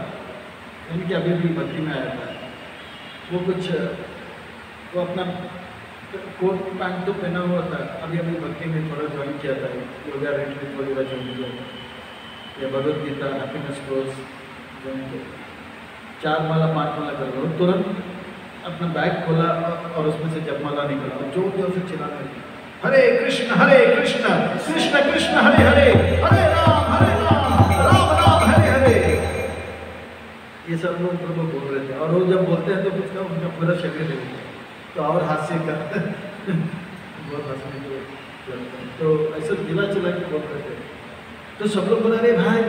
Speaker 1: यानी कि अभी भी भक्ति में आया था। वो अपना कोट पैंट तो पहना हुआ था, अभी अभी भक्ति में थोड़ा ज्वाइन किया था, योगा रिट्रीट वगैरह ज्वाइन किया था, या Bhagavad Gita happiness course join किया, 4 माला 5 माला कर लो। तुरंत अपना बैग खोला और उसमें से जपमाला निकला और जोर जोर से चिल्लाने लगा, हरे कृष्ण कृष्ण कृष्ण हरे हरे, हरे राम राम राम हरे हरे। ये सब लोग प्रभु बोल रहे थे, और वो जब बोलते हैं तो कुछ का उनका पूरा शरीर है तो और हास्य का बहुत हंसने को लगता है। तो ऐसे चिल्ला चिल्ला के बोल रहे थे। तो सब लोग बोला, अरे भाई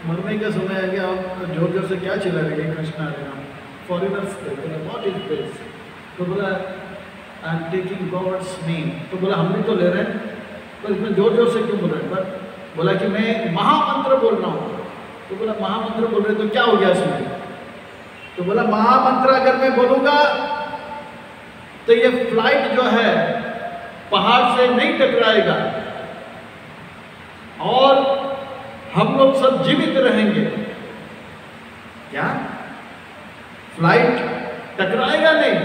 Speaker 1: मरने का समय आ गया, और जोर जोर से क्या चिल्ला रहे हैं कृष्णा हरे राम। फॉरेनर्स थे, बोला व्हाट इज दिस? तो बोला I am taking God's name. तो बोला हम भी तो ले रहे हैं, पर इसमें जोर जोर से क्यों बोल रहे हैं? पर बोला कि मैं महामंत्र बोल रहा हूँ। तो बोला महामंत्र बोल रहे तो क्या हो गया इसमें? तो बोला महामंत्र अगर मैं बोलूंगा तो ये फ्लाइट जो है पहाड़ से नहीं टकराएगा और हम लोग सब जीवित रहेंगे। क्या फ्लाइट टकराएगा नहीं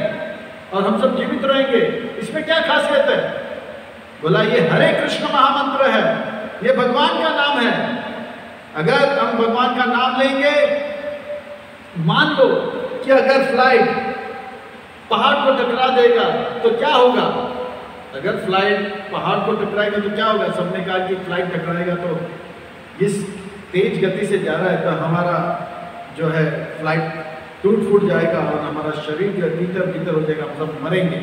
Speaker 1: और हम सब जीवित रहेंगे, इसमें क्या खासियत है? बोला ये हरे कृष्ण महामंत्र है, ये भगवान का नाम है। अगर हम भगवान का नाम लेंगे, मान लो कि अगर फ्लाइट पहाड़ को टकरा देगा तो क्या होगा? अगर फ्लाइट पहाड़ को टकराएगा तो क्या होगा? सबने कहा कि फ्लाइट टकराएगा तो इस तेज गति से जा रहा है तो हमारा जो है फ्लाइट टूट फूट जाएगा और हमारा शरीर जो भीतर भीतर हो जाएगा, हम सब मरेंगे।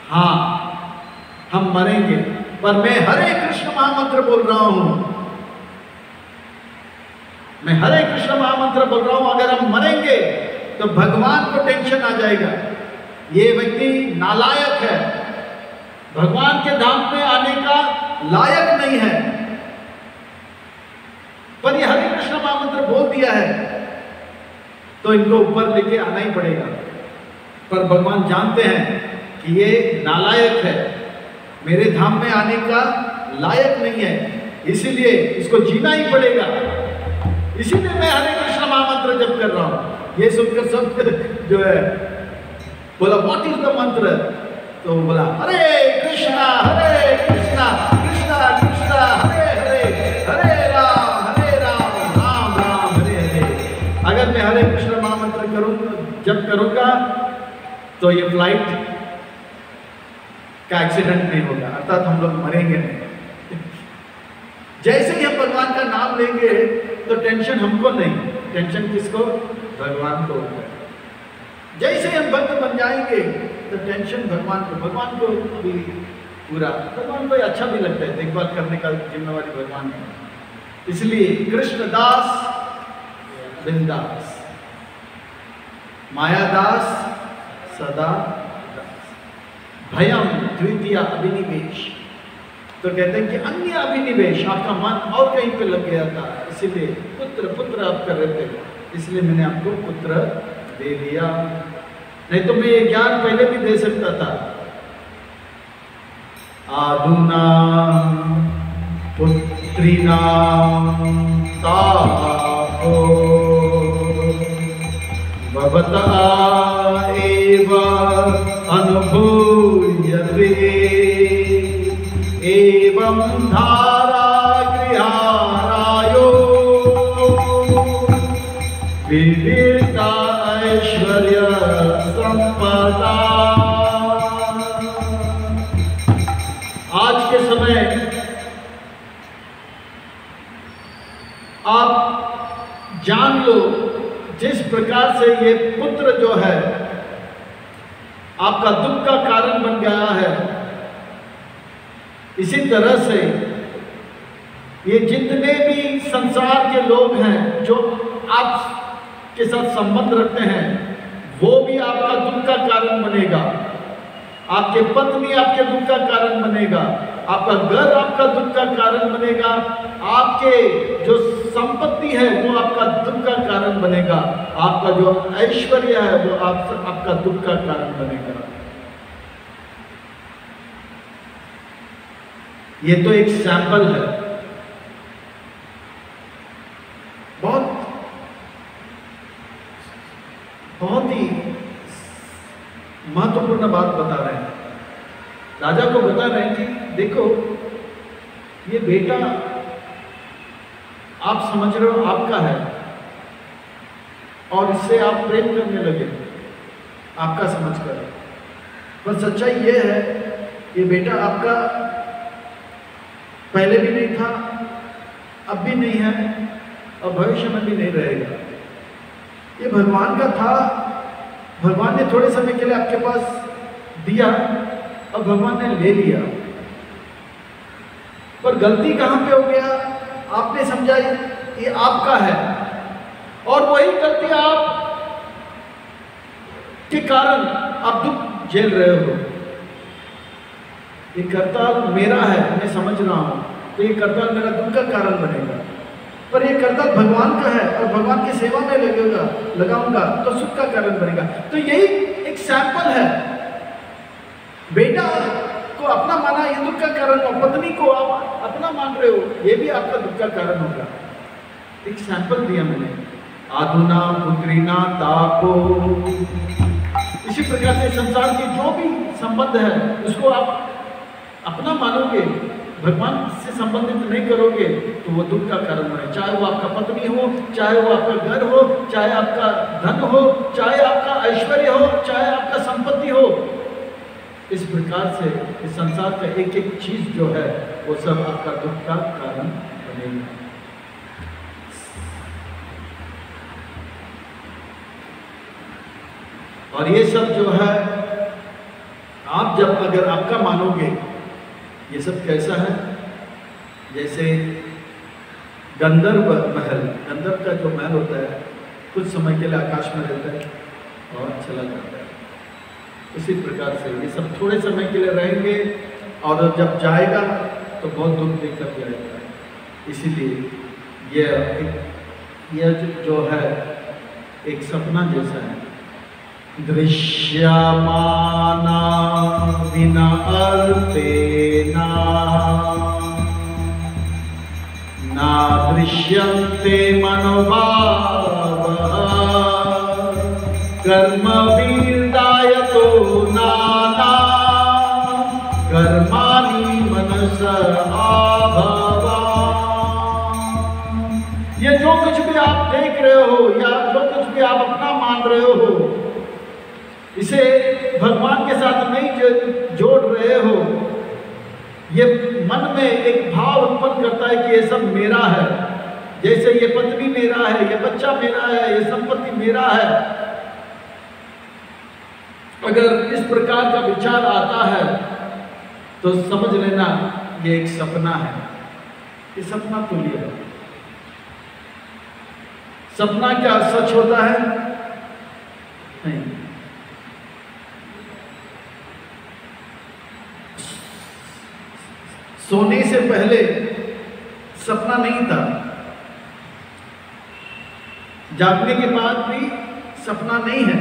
Speaker 1: हाँ हम मरेंगे, पर मैं हरे कृष्ण महामंत्र बोल रहा हूं, मैं हरे कृष्ण महामंत्र बोल रहा हूं। अगर हम मरेंगे तो भगवान को टेंशन आ जाएगा, ये व्यक्ति नालायक है, भगवान के धाम में आने का लायक नहीं है, पर ये हरे कृष्ण महामंत्र बोल दिया है तो इनको ऊपर लेके आना ही पड़ेगा। पर भगवान जानते हैं कि ये नालायक है, मेरे धाम में आने का लायक नहीं है, इसीलिए इसको जीना ही पड़ेगा, इसीलिए मैं हरे कृष्ण महामंत्र जप कर रहा हूं। ये सुनकर सब जो है बोला व्हाट इज द मंत्र? तो बोला हरे कृष्णा कृष्णा कृष्णा हरे हरे, हरे राम राम राम हरे हरे। अगर मैं हरे कृष्ण महामंत्र जप करूंगा तो ये फ्लाइट का एक्सीडेंट नहीं होगा, अर्थात हम लोग मरेंगे नहीं। जैसे ही हम भगवान का नाम लेंगे तो टेंशन हमको नहीं, टेंशन किसको? भगवान को होगा। जैसे हम भक्त बन जाएंगे तो टेंशन भगवान को अभी पूरा, भगवान को अच्छा भी लगता है, देखभाल करने का जिम्मेवारी भगवान है। इसलिए कृष्णदास बिंदास, मायादास सदा दास, भयम द्वितीय अभिनिवेश। तो कहते हैं कि अन्य अभिनिवेश, आपका मन और कहीं पे लग गया था, इसीलिए पुत्र आप कर रहे थे, इसलिए मैंने आपको पुत्र दे दिया, नहीं तो मैं ये ज्ञान पहले भी दे सकता था। आदुना पुत्रीना तापो भवता एव अनुभूयते एवं धारा गृहारायो विविधा ऐश्वर्य संपदा। आज के समय आप जान लो जिस प्रकार से ये पुत्र जो है आपका दुख का कारण बन गया है, इसी तरह से ये जितने भी संसार के लोग हैं जो आप के साथ संबंध रखते हैं, वो भी आपका दुख का कारण बनेगा। आपके पत्नी आपके दुख का कारण बनेगा, आपका घर आपका दुख का कारण बनेगा, आपके जो संपत्ति है वो आपका दुख का कारण बनेगा, आपका जो ऐश्वर्य है वो आपका दुख का कारण बनेगा। ये तो एक सैंपल है, बहुत ही महत्वपूर्ण बात बता रहे हैं। राजा को बता रहे हैं कि देखो ये बेटा आप समझ रहे हो आपका है और इससे आप प्रेम करने लगे आपका समझकर, पर सच्चाई ये है ये बेटा आपका पहले भी नहीं था, अब भी नहीं है और भविष्य में भी नहीं रहेगा। ये भगवान का था, भगवान ने थोड़े समय के लिए आपके पास दिया और भगवान ने ले लिया, पर गलती कहां पे हो गया? आपने समझा ये आपका है और वही गलती आप के कारण आप दुख झेल रहे हो। ये करताल मेरा है, मैं समझ रहा हूं, तो ये करताल मेरा दुख का कारण बनेगा, पर ये करताल भगवान का है और भगवान की सेवा में लगाऊंगा तो सुख का कारण बनेगा। तो यही एक सैंपल है। बेटा को अपना माना ये दुख का कारण हो, पत्नी को आप अपना मान रहे हो ये भी आपका दुख का कारण होगा। एक सैंपल दिया मैंने, आधुना पुत्रीना तापो। इसी प्रकार से संसार के जो भी संबंध है उसको आप अपना मानोगे, भगवान से संबंधित नहीं करोगे तो वो दुख का कारण बने। चाहे वो आपका पत्नी हो, चाहे वो आपका घर हो, चाहे आपका धन हो, चाहे आपका ऐश्वर्य हो, चाहे आपका संपत्ति हो। इस प्रकार से इस संसार का एक एक चीज जो है वो सब आपका दुख का कारण बनेगा। और ये सब जो है आप जब अगर आपका मानोगे, ये सब कैसा है? जैसे गंधर्व महल, गंधर्व का जो महल होता है कुछ समय के लिए आकाश में रहता है और चला जाता है। इसी प्रकार से ये सब थोड़े समय के लिए रहेंगे और जब जाएगा तो बहुत दुख देकर जाएगा। इसीलिए यह जो है एक सपना जैसा है। दृश्यमाना विना अर्तेना ना दृश्यन्ते मनोभावः कर्मविदायतो नाना कर्माणि मनस आभवा। ये जो कुछ भी आप देख रहे हो या जो कुछ भी आप अपना मान रहे हो, इसे भगवान के साथ नहीं जोड़ रहे हो। ये मन में एक भाव उत्पन्न करता है कि ये सब मेरा है, जैसे ये पत्नी मेरा है, ये बच्चा मेरा है, ये संपत्ति मेरा है। अगर इस प्रकार का विचार आता है तो समझ लेना ये एक सपना है। ये सपना तुल्य है। सपना क्या सच होता है? नहीं। सोने से पहले सपना नहीं था, जागने के बाद भी सपना नहीं है।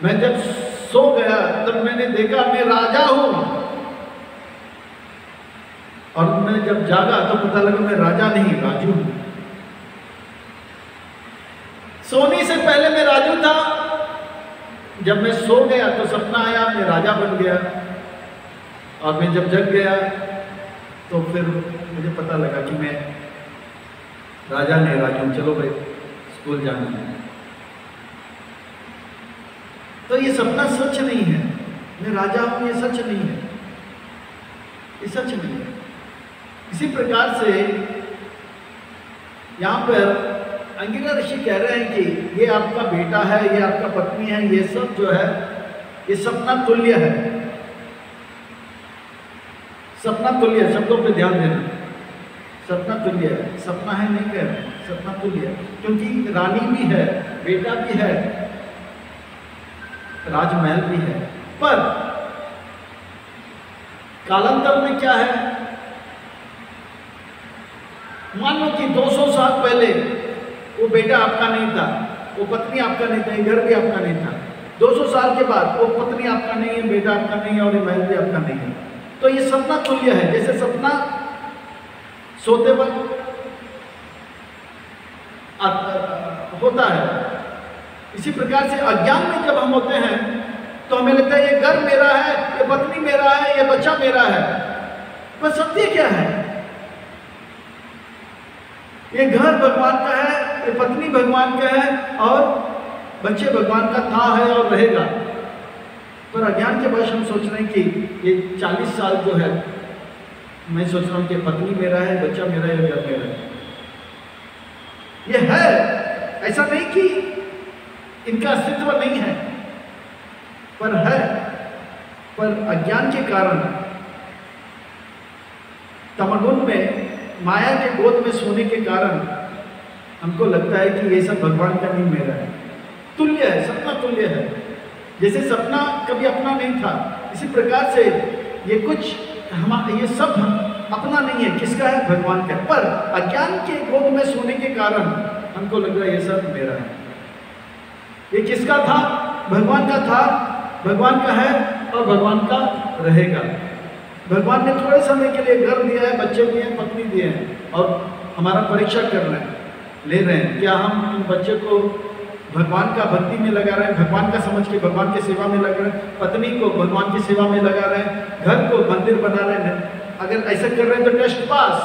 Speaker 1: मैं जब सो गया तब मैंने देखा मैं राजा हूं, और मैं जब जागा तो पता लगा मैं राजा नहीं राजू हूं। सोने से पहले मैं राजू था, जब मैं सो गया तो सपना आया मैं राजा बन गया, और मैं जब जग गया तो फिर मुझे पता लगा कि मैं राजा नहीं राजू। चलो भाई स्कूल जाना है। तो ये सपना सच नहीं है, मैं राजा हूं ये सच नहीं है, ये सच नहीं है। इसी प्रकार से यहाँ पर अंगिरा ऋषि कह रहे हैं कि ये आपका बेटा है, ये आपका पत्नी है, ये सब जो है ये सपना तुल्य है। सपना तुल्य है, शब्दों पे ध्यान देना। सपना तुल्य है, सपना है नहीं कह रहे, सपना तुल्य है। क्योंकि रानी भी है, बेटा भी है, राजमहल भी है, पर कालांतर में क्या है, मान लो कि 200 साल पहले वो बेटा आपका नहीं था, वो पत्नी आपका नहीं था, ये घर भी आपका नहीं था। 200 साल के बाद वो पत्नी आपका नहीं है, बेटा आपका नहीं है और ये महल भी आपका नहीं है। तो ये सपना तुल्य है। जैसे सपना सोते वक्त होता है, इसी प्रकार से अज्ञान में जब हम होते हैं तो हमें लगता है ये घर मेरा है, ये पत्नी मेरा है, ये बच्चा मेरा है। पर सत्य क्या है? ये घर भगवान का है, ये पत्नी भगवान का है और बच्चे भगवान का था, है और रहेगा। पर अज्ञान के वश हम सोच रहे हैं कि ये 40 साल जो है, मैं सोच रहा हूं कि पत्नी मेरा है, बच्चा मेरा है, घर मेरा है। ये है, ऐसा नहीं कि इनका अस्तित्व नहीं है, पर है। पर अज्ञान के कारण तमगुण में, माया के गोद में सोने के कारण हमको लगता है कि ये सब भगवान का नहीं, मेरा है। तुल्य है, सपना तुल्य है। जैसे सपना कभी अपना नहीं था, इसी प्रकार से ये कुछ ये सब अपना नहीं है, किसका है? भगवान का। पर अज्ञान के गोद में सोने के कारण हमको लग रहा है ये सब मेरा है। ये किसका था? भगवान का था, भगवान का है और भगवान का रहेगा। भगवान ने थोड़े समय के लिए घर दिया है, बच्चे दिए हैं, पत्नी दिए हैं और हमारा परीक्षा कर रहे हैं, ले रहे हैं। क्या हम इन बच्चे को भगवान का भक्ति में लगा रहे हैं, भगवान का समझ के भगवान की सेवा में लगा रहे हैं, पत्नी को भगवान की सेवा में लगा रहे हैं, घर को मंदिर बना रहे हैं? अगर ऐसा कर रहे हैं तो टेस्ट पास,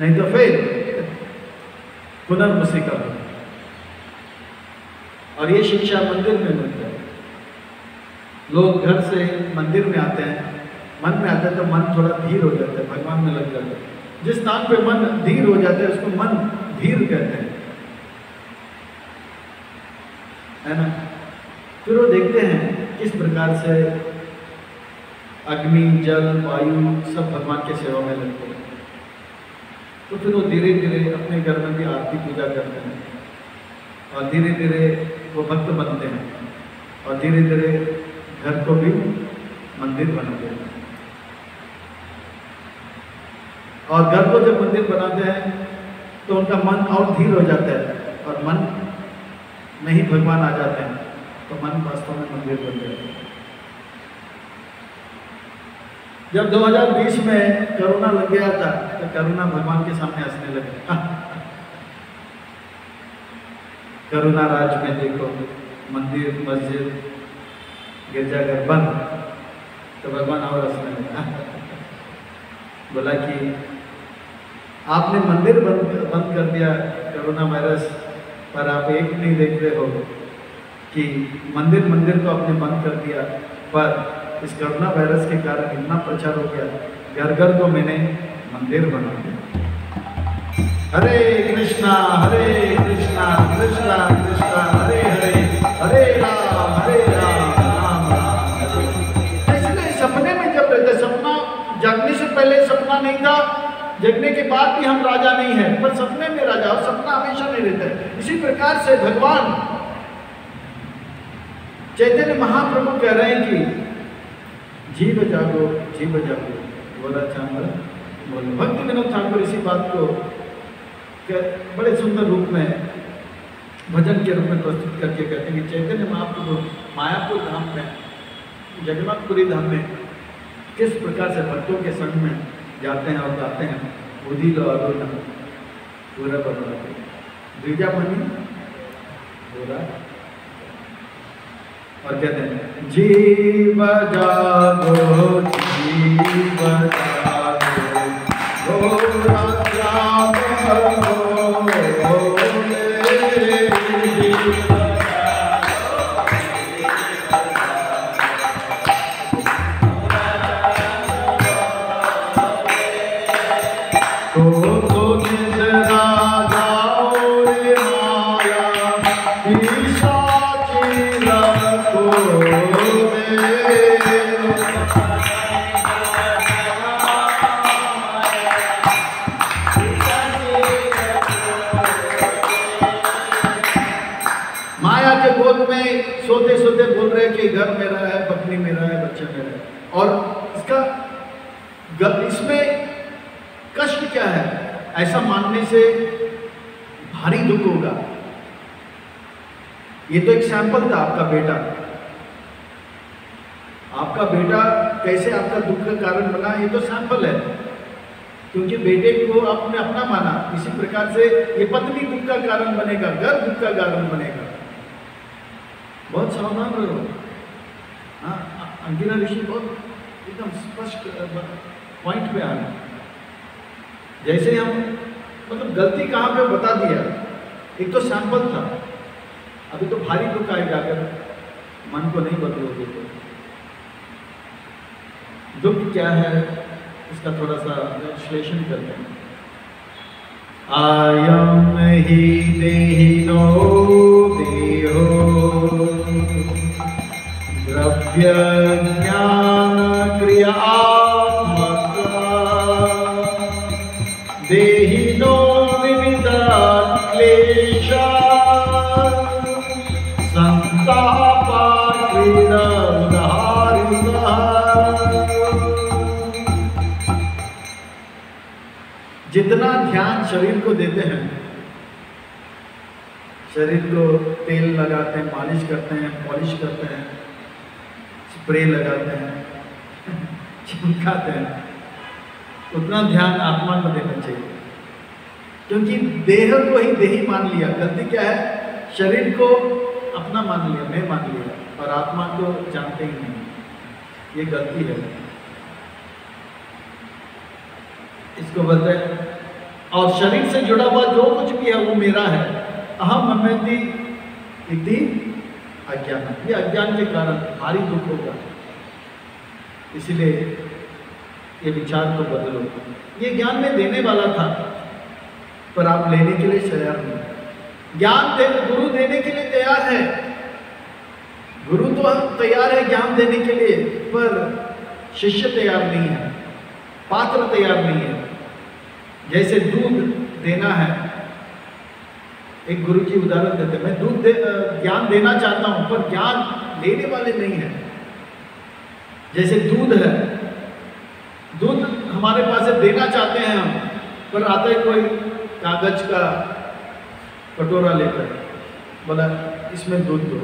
Speaker 1: नहीं तो फेल, पुनर्मुसीका। और ये शिक्षा मंदिर में मिलती है। लोग घर से मंदिर में आते हैं, मन में आते हैं तो मन थोड़ा धीर हो जाता है, भगवान में लग जाता है। जिस स्थान पे मन धीर हो जाता है उसको मन धीर कहते हैं, है ना। फिर वो देखते हैं किस प्रकार से अग्नि, जल, वायु सब भगवान के सेवा में लगते हैं। तो फिर वो धीरे धीरे अपने घर में भी आरती पूजा करते हैं और धीरे धीरे वो भक्त बनते हैं और धीरे धीरे घर को भी मंदिर बनाते हैं। और घर को जब मंदिर बनाते हैं तो उनका मन और धीर हो जाता है और मन में ही भगवान आ जाते हैं, तो मन वास्तव में मंदिर बन जाता है। जब 2020 में कोरोना लग गया था तो कोरोना भगवान के सामने हंसने लगे। कोरोना राज में देखो मंदिर, मस्जिद, गिरजाघर बंद, तो भगवान और हंसने लगा। बोला कि आपने मंदिर बंद कर दिया कोरोना वायरस, पर आप एक नहीं देख रहे हो कि मंदिर को आपने बंद कर दिया, पर इस कोरोना वायरस के कारण इतना प्रचार हो गया, घर घर को मैंने मंदिर बना दिया। हरे कृष्णा कृष्णा कृष्णा हरे हरे, हरे राम राम राम। इसलिए सपने में जब रहते, सपना जगने से पहले सपना नहीं था, जगने के बाद भी हम राजा नहीं है, पर सपने में राजा, और सपना हमेशा नहीं रहता है। इसी प्रकार से भगवान चैतन्य महाप्रभु कह रहे हैं कि जीव जागो बोला चांद बोलो। भक्ति विनोद ठाकुर इसी बात को बड़े सुंदर रूप में भजन के रूप में प्रस्तुत करके कहते हैं कि चैतन्य महाप्रभु मायापुर धाम में, जगन्नाथपुरी धाम में किस प्रकार से भक्तों के संग में जाते हैं और गाते हैं। उदिलो अरुण पूरा बना द्विजामणि पूरा, और कहते हैं जीव जागो जीव जागो सोते सोते बोल रहे कि घर मेरा है, पत्नी मेरा है, बच्चा मेरा है। और इसमें कष्ट क्या है? ऐसा मानने से भारी दुख होगा। ये तो एक सैंपल था आपका बेटा। आपका बेटा कैसे आपका दुख का कारण बना, ये तो सैंपल है, क्योंकि बेटे को आपने अपना माना। इसी प्रकार से ये पत्नी दुख का कारण बनेगा, घर दुख का कारण बनेगा। बहुत सावधान रहो। हाँ, अंगिरा ऋषि बहुत एकदम स्पष्ट पॉइंट पे आ रहे। जैसे हम मतलब गलती कहाँ पे बता दिया। एक तो सैंपल था, अभी तो भारी दुख आएगा अगर मन को नहीं बदलोगे तो। दुख क्या है इसका थोड़ा सा विश्लेषण करते हैं। आयम ही देहिनो देहो द्रव्य ज्ञान क्रियात्मक देहिनो विविधा क्लेशा संतापा क्रीडा उदाहरिता। जितना ध्यान शरीर को देते हैं, शरीर को तेल लगाते हैं, मालिश करते हैं, पॉलिश करते हैं, स्प्रे लगाते हैं, चिमकाते हैं, उतना ध्यान आत्मा को देना चाहिए। क्योंकि देह को ही देही मान लिया। गलती क्या है? शरीर को अपना मान लिया, मैं मान लिया, और आत्मा को जानते ही नहीं। ये गलती है, इसको बोलते हैं। और शरीर से जुड़ा हुआ जो कुछ भी है वो मेरा है। अहम ममैति इति अज्ञान। ये अज्ञान के कारण भारी दुख होगा। इसलिए ये विचार को बदलो। ये ज्ञान में देने वाला था, पर आप लेने के लिए तैयार नहीं। ज्ञान गुरु देने के लिए तैयार है, गुरु तो तैयार है ज्ञान देने के लिए, पर शिष्य तैयार नहीं है, पात्र तैयार नहीं है। जैसे दूध देना है, एक गुरु जी उदाहरण देते हैं, मैं ज्ञान देना चाहता हूं पर ज्ञान लेने वाले नहीं है। जैसे दूध है, दूध हमारे पास से देना चाहते हैं हम, पर आता है कोई कागज का कटोरा लेकर, बोला इसमें दूध दो।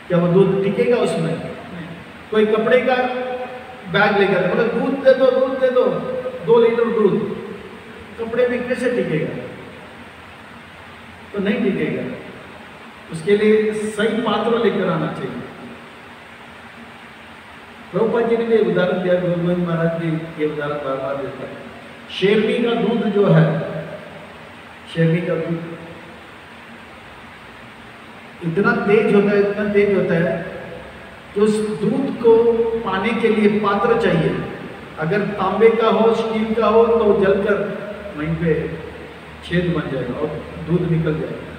Speaker 1: क्या वो दूध टिकेगा उसमें? कोई कपड़े का बैग लेकर बोला दूध दे दो, दूध दे दो, 2 लीटर दूध, कपड़े में कैसे टिकेगा? तो नहीं टिकेगा। उसके लिए सही पात्र लेकर आना चाहिए। प्रभुपाद जी ने भी उदाहरण दिया, गुरु गोविंद महाराज जी ये उदाहरण बार बार देते हैं। शेरनी का दूध जो है, शेरनी का दूध इतना तेज होता है, इतना तेज होता है कि उस दूध को पाने के लिए पात्र चाहिए। अगर तांबे का हो, स्टील का हो, तो जलकर वहीं पे छेद बन जाएगा और दूध निकल जाएगा।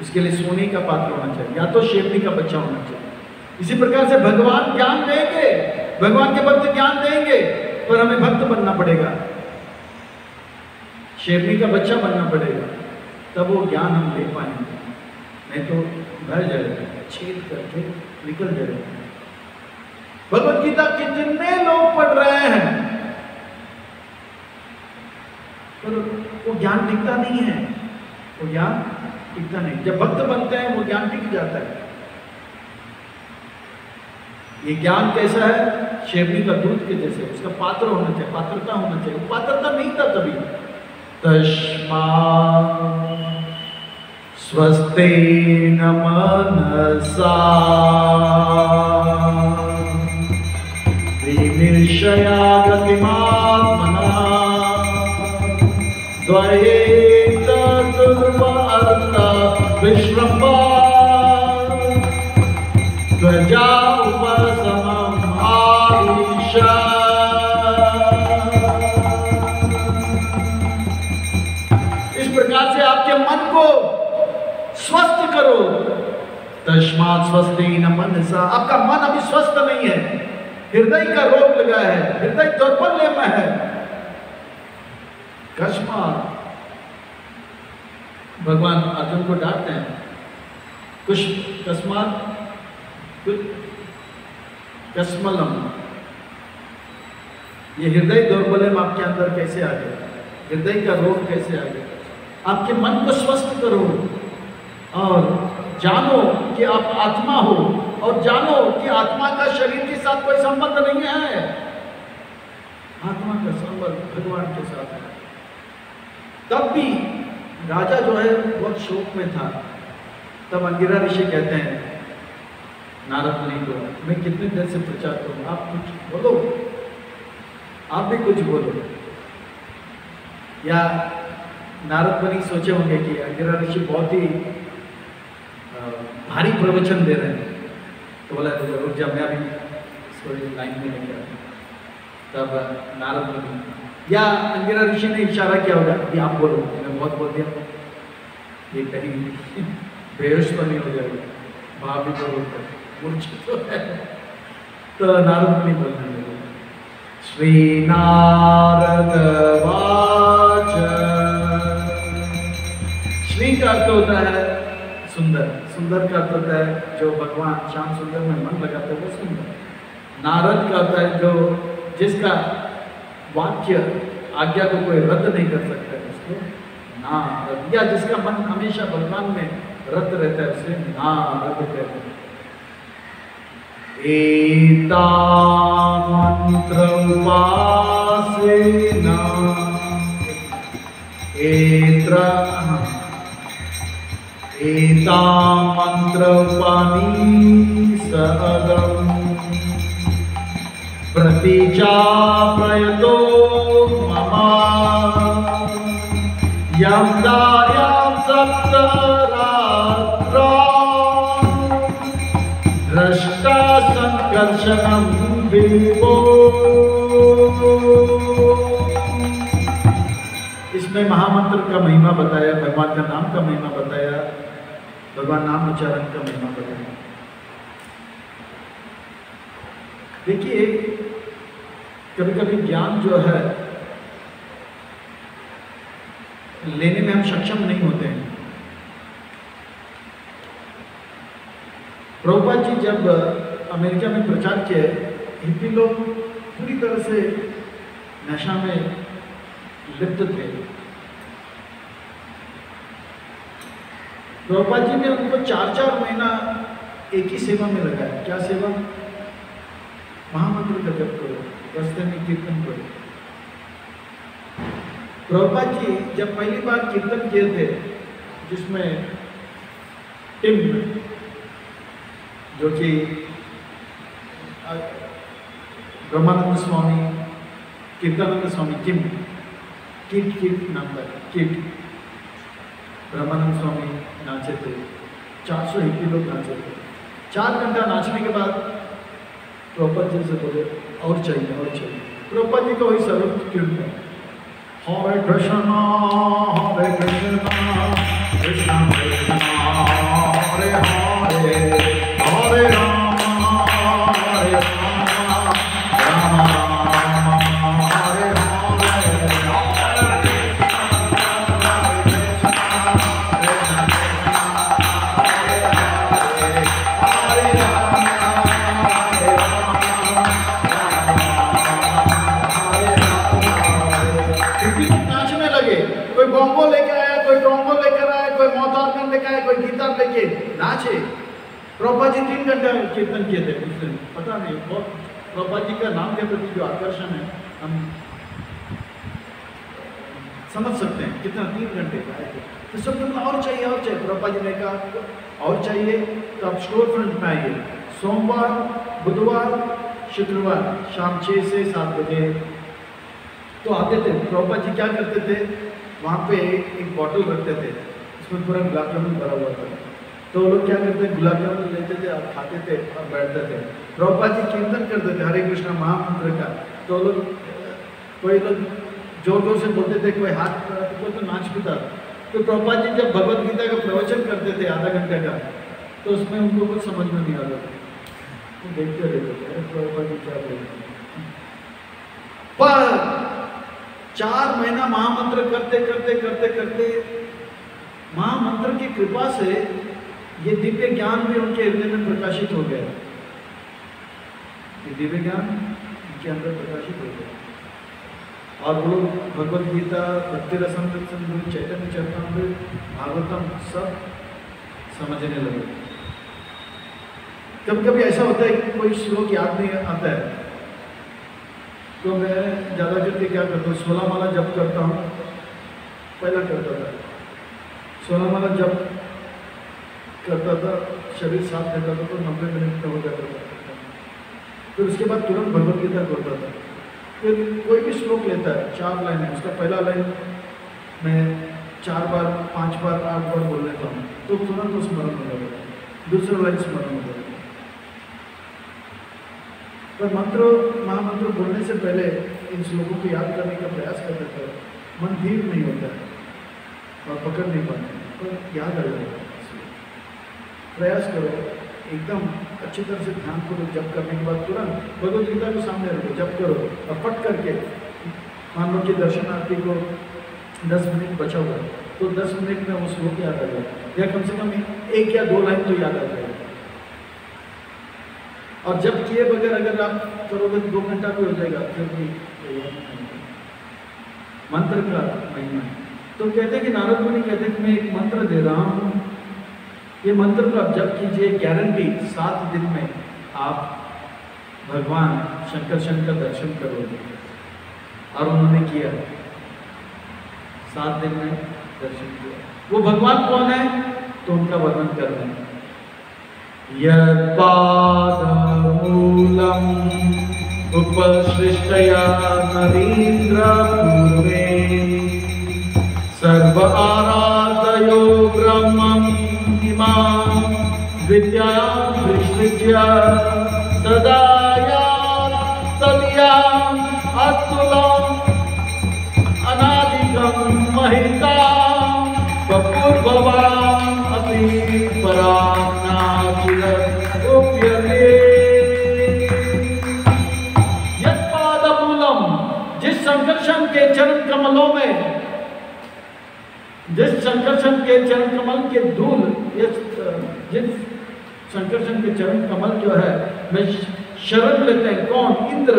Speaker 1: इसके लिए सोने का पात्र होना चाहिए, या तो शेरनी का बच्चा होना चाहिए। इसी प्रकार से भगवान ज्ञान देंगे, भगवान के भक्त ज्ञान देंगे, पर हमें भक्त बनना पड़ेगा, शेरनी का बच्चा बनना पड़ेगा, तब वो ज्ञान हम ले पाएंगे। नहीं तो भर जाएगा, छेद करके निकल जाएगा। भगवत गीता कितने लोग पढ़ रहे हैं, पर वो ज्ञान टिकता नहीं है, वो ज्ञान टिकता नहीं। जब भक्त बनते हैं वो ज्ञान टिक जाता है। ये ज्ञान कैसा है? शेरनी का दूध के जैसे, उसका पात्र होना चाहिए, पात्रता होना चाहिए। पात्रता नहीं था तभी। तस्मा स्वस्तेन मनसा विनिर्षया गतिमात्मना द्वैत दुर्वार्ता विश्रम्भा त्वजा उपशमम् आदिशा। इस प्रकार से आपके मन को स्वस्थ करो। तस्मात् स्वस्तेन मनसा। आपका मन अभी स्वस्थ नहीं है, हृदय का रोग लगा है, हृदय दौर्बल्य में है। कस्मात् भगवान अर्जुन को डांटते हैं, कुछ कस्मात कस्मलम, ये हृदय दौर्बल्यम आपके अंदर कैसे आ गया, हृदय का रोग कैसे आ गया। आपके मन को स्वस्थ करो और जानो कि आप आत्मा हो, और जानो कि आत्मा का शरीर के साथ कोई संबंध नहीं है, आत्मा का संबंध भगवान के साथ है। तब भी राजा जो है बहुत शोक में था। तब अंगिरा ऋषि कहते हैं नारद मुनि को, मैं कितने देर से प्रचार करूं, आप कुछ बोलो, आप भी कुछ बोलो। या नारद मुनि सोचे होंगे कि अंगिरा ऋषि बहुत ही भारी प्रवचन दे रहे हैं, तो बोला तो रुक जा, मैं अभी इसको लाइन में लेकर आता। तब नारद मुनि या अंगिरा ऋषि ने इशारा किया होगा कि आप बोलो, मैं बहुत बोल दिया, ये कहीं बेहोश तो नहीं हो जाएगा, भाभी को बोलकर मूर्छित तो है। तो नारद मुनि बोलने लगे, श्री नारद वाच। श्री का अर्थ होता है सुंदर, सुंदर का अर्थ होता है जो भगवान श्याम सुंदर में मन लगाते हैं वो सुंदर। नारद का अर्थ है जो जिसका वाक्य आज्ञा को कोई रद्द नहीं कर सकता, उसको नारद, या जिसका मन हमेशा भगवान में रद्द रहता है उसे नारद कहते हैं। एता मंत्र उपासेना एता मंत्र उपनिषदम् प्रतिचाप्रयतो मम यं दार्यां सप्तरात्रा दृष्टा संकर्षणं विभो। इसमें महामंत्र का महिमा बताया, भगवान का नाम का महिमा बताया, भगवान नाम उच्चारण का महिमा बताया। देखिए कभी कभी ज्ञान जो है लेने में हम सक्षम नहीं होते हैं। प्रभुपाद जी जब अमेरिका में प्रचार किए, हिप्पी लोग पूरी तरह से नशा में लिप्त थे। प्रभुपाद जी ने उनको 4-4 महीना एक ही सेवा में लगाया। क्या सेवा? महामंत्र का जप करो, रास्ते में कीर्तन करो। प्रभुपाद जी जब पहली बार कीर्तन किए थे, जिसमें टिम जो कि ब्रह्मानंद स्वामी, कीर्तनानंद स्वामी, किट नाम का किट, ब्रह्मानंद स्वामी नाचे थे। 400 हिप्पी लोग नाचे थे। 4 घंटा नाचने के बाद प्रभुपाद जी से बोले और चाहिए, और चाहिए। प्रभुपाद जी को वही सर्व कीर्तन, हरे कृष्णा कृष्णा कृष्णा हरे हरे, हरे राम हरे राम, राम राम हरे नाचने लगे। कोई बॉम्बो लेकर आया, कोई ट्रोम्बो लेकर आया, कोई मोतार्गन लेकर आया, कोई गीतार लेके नाचे। प्रभुपाद जी 3 घंटे कीर्तन किए थे उस दिन। पता नहीं, बहुत प्रभुपाद जी का नाम के प्रति जो आकर्षण है हम समझ सकते हैं कितना। 3 घंटे का आए थे तो सब लोग और चाहिए, और चाहिए। प्रभुपाद जी ने कहा और चाहिए तो आप स्टोर फ्रंट में आइए। सोमवार, बुधवार, शुक्रवार शाम 6 से 7 बजे तो आते थे। प्रभुपाद जी क्या करते थे, वहाँ पे एक बॉटल रखते थे, उसमें पूरा गुलाब जामुन भरा हुआ था। तो वो लोग क्या करते, गुलाब जामुन लेते थे और खाते थे और बैठते थे। प्रभुपाद जी कीर्तन करते थे हरे कृष्णा महामंत्र का। तो लोग, कोई लोग जोर जोर से बोलते थे, कोई हाथ, कोई तो नाच भी था। तो प्रभुपाद जी जब भगवद गीता का प्रवचन करते थे आधा घंटे का, तो उसमें उनको कुछ समझ में नहीं आता था। तो देखते रहते थे प्रभुपाद जी क्या बोलते। पर 4 महीना महामंत्र करते करते करते करते महामंत्र की कृपा से ये दिव्य ज्ञान भी उनके हृदय में प्रकाशित हो गया। दिव्य ज्ञान के अंदर प्रकाशित हो गया। और वो लोग भगवद गीता, भक्ति रसामृत सिंधु, चैतन्य चरितामृत, भागवतम सब समझने लगे। कभी कभी ऐसा होता है कि कोई श्लोक याद नहीं आता है, तो मैं ज़्यादा करके क्या करता हूँ, 16 माला जप करता हूँ। पहला करता था 16 माला जप करता था, शरीर साफ रहता था, तो 90 मिनट का हो जाता था। फिर उसके बाद तुरंत भगवद गीता करता था। फिर कोई भी श्लोक लेता है, 4 लाइन है, उसका पहला लाइन मैं 4 बार, 5 बार, 8 बार बोल लेता हूँ, तो तुरंत स्मरण हो जाता है। दूसरा लाइन स्मरण हो जाता है। पर मंत्र, महामंत्र बोलने से पहले इन श्लोकों को याद करने का प्रयास करते थे। मन धीर नहीं होता है और पकड़ नहीं पाते, पर याद आ जाएगा। प्रयास करो, एकदम अच्छी तरह से ध्यान करो। जप करने के बाद तुरंत भगवद गीता को सामने रखो, जप करो और पट करके मान लो कि दर्शनार्थी को 10 मिनट बचा हुआ, तो 10 मिनट में वो श्लोक याद आ जाए, या कम से कम 1 या 2 लाइन तो याद आ जाएगा। और जब किए बगैर अगर आप करोगे तो 2 घंटा भी हो जाएगा, फिर भी मंत्र का महिमा है। तो कहते हैं कि नारद मुनि कहते हैं कि मैं एक मंत्र दे रहा हूँ, ये मंत्र को आप जब कीजिए, गारंटी 7 दिन में आप भगवान शंकर का दर्शन करोगे। और उन्होंने किया, 7 दिन में दर्शन किया। वो भगवान कौन है, तो उनका वर्णन कर रहे हैं। यत्पादमूलम् उपसृष्टया नरीन्द्रपूर्वे सर्व आराधयो ब्रह्मम् इमां विद्यां विसृज्य सदा तदीयाम् अतुलम् अनादिकं महितां बपुर्भवाम् अपि परानाचिररूप्यते। यत्पादमूलम्, जिस संकर्षण के चरण कमलों में, जिस संकर्षण के चरण कमल के धूल, जिस संकर्षण के चरण कमल जो है में शरण लेते हैं, कौन, इंद्र,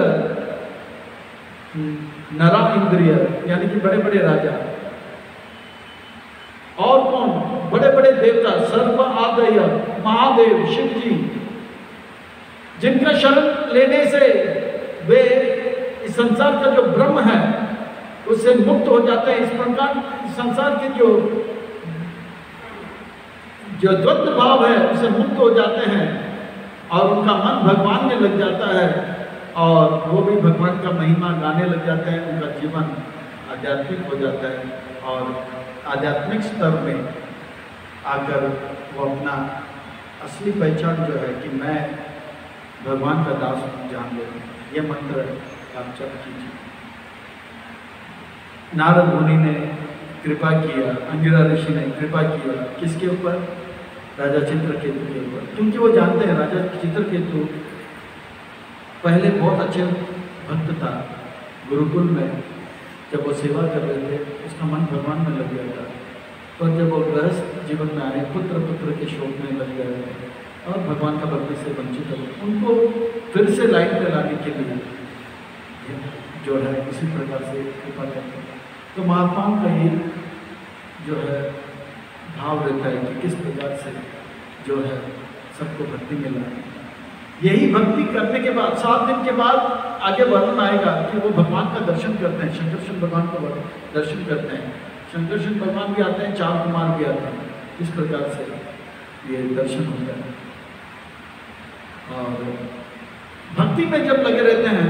Speaker 1: नरा इंद्रिय यानी कि बड़े बड़े राजा, और कौन, बड़े बड़े देवता, सर्व आदय महादेव शिव जी, जिनका शरण लेने से वे इस संसार का जो ब्रह्म है उससे मुक्त हो जाते हैं। इस प्रकार संसार के जो द्वंद्व भाव है उससे मुक्त हो जाते हैं और उनका मन भगवान में लग जाता है और वो भी भगवान का महिमा गाने लग जाते हैं। उनका जीवन आध्यात्मिक हो जाता है और आध्यात्मिक स्तर में आकर वो अपना असली पहचान जो है कि मैं भगवान का दास जान लेता हूँ। ये मंत्र आप जप कीजिए। नारद मुनि ने कृपा किया, अंगिरा ऋषि ने कृपा किया, किसके ऊपर, राजा चित्रकेतु के ऊपर, क्योंकि वो जानते हैं राजा चित्रकेतु पहले बहुत अच्छे भक्त था। गुरुकुल में जब वो सेवा कर रहे थे उसका मन भगवान में लग गया था, पर जब वो गृहस्थ जीवन में आए पुत्र के शोक में लग गए और भगवान का भक्ति से वंचित हो, उनको फिर से लाइन में लाने के लिए जो है इसी प्रकार से कृपा करते हैं। तो महात्माओं का ये जो है भाव रहता है कि किस प्रकार से जो है सबको भक्ति मिला। यही भक्ति करने के बाद 7 दिन के बाद आगे वर्णन आएगा कि वो भगवान का दर्शन करते हैं, शंकरशन भगवान का दर्शन करते हैं। शंकरशन भगवान भी आते हैं, 4 कुमार भी आते हैं। इस प्रकार से ये दर्शन होता है। और भक्ति में जब लगे रहते हैं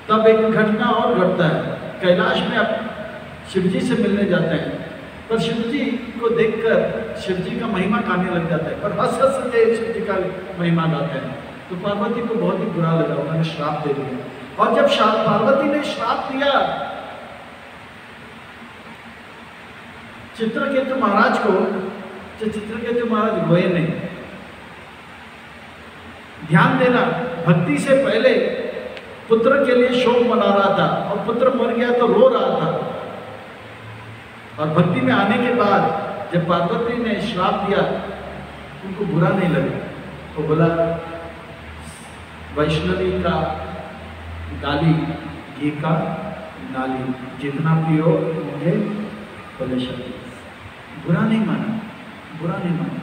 Speaker 1: तब एक घटना और घटता है। कैलाश में आप शिवजी से मिलने जाते हैं, पर शिवजी को देखकर शिवजी का महिमा गाने लग जाता है, पर हंस हंस के शिवजी का महिमा गाते हैं। तो पार्वती को बहुत ही बुरा लगा, उन्होंने श्राप दे दिया। और जब पार्वती ने श्राप दिया चित्रकेतु महाराज को, तो चित्रकेतु महाराज रोए नहीं। ध्यान देना, भक्ति से पहले पुत्र के लिए शोक मना रहा था और पुत्र मर गया तो रो रहा था, और भक्ति में आने के बाद जब पार्वती ने श्राप दिया उनको बुरा नहीं लगा। वो बोला वैष्णवी का गाली घी का नाली, जितना पियो मुझे परेशानी। बुरा नहीं माना, बुरा नहीं माना,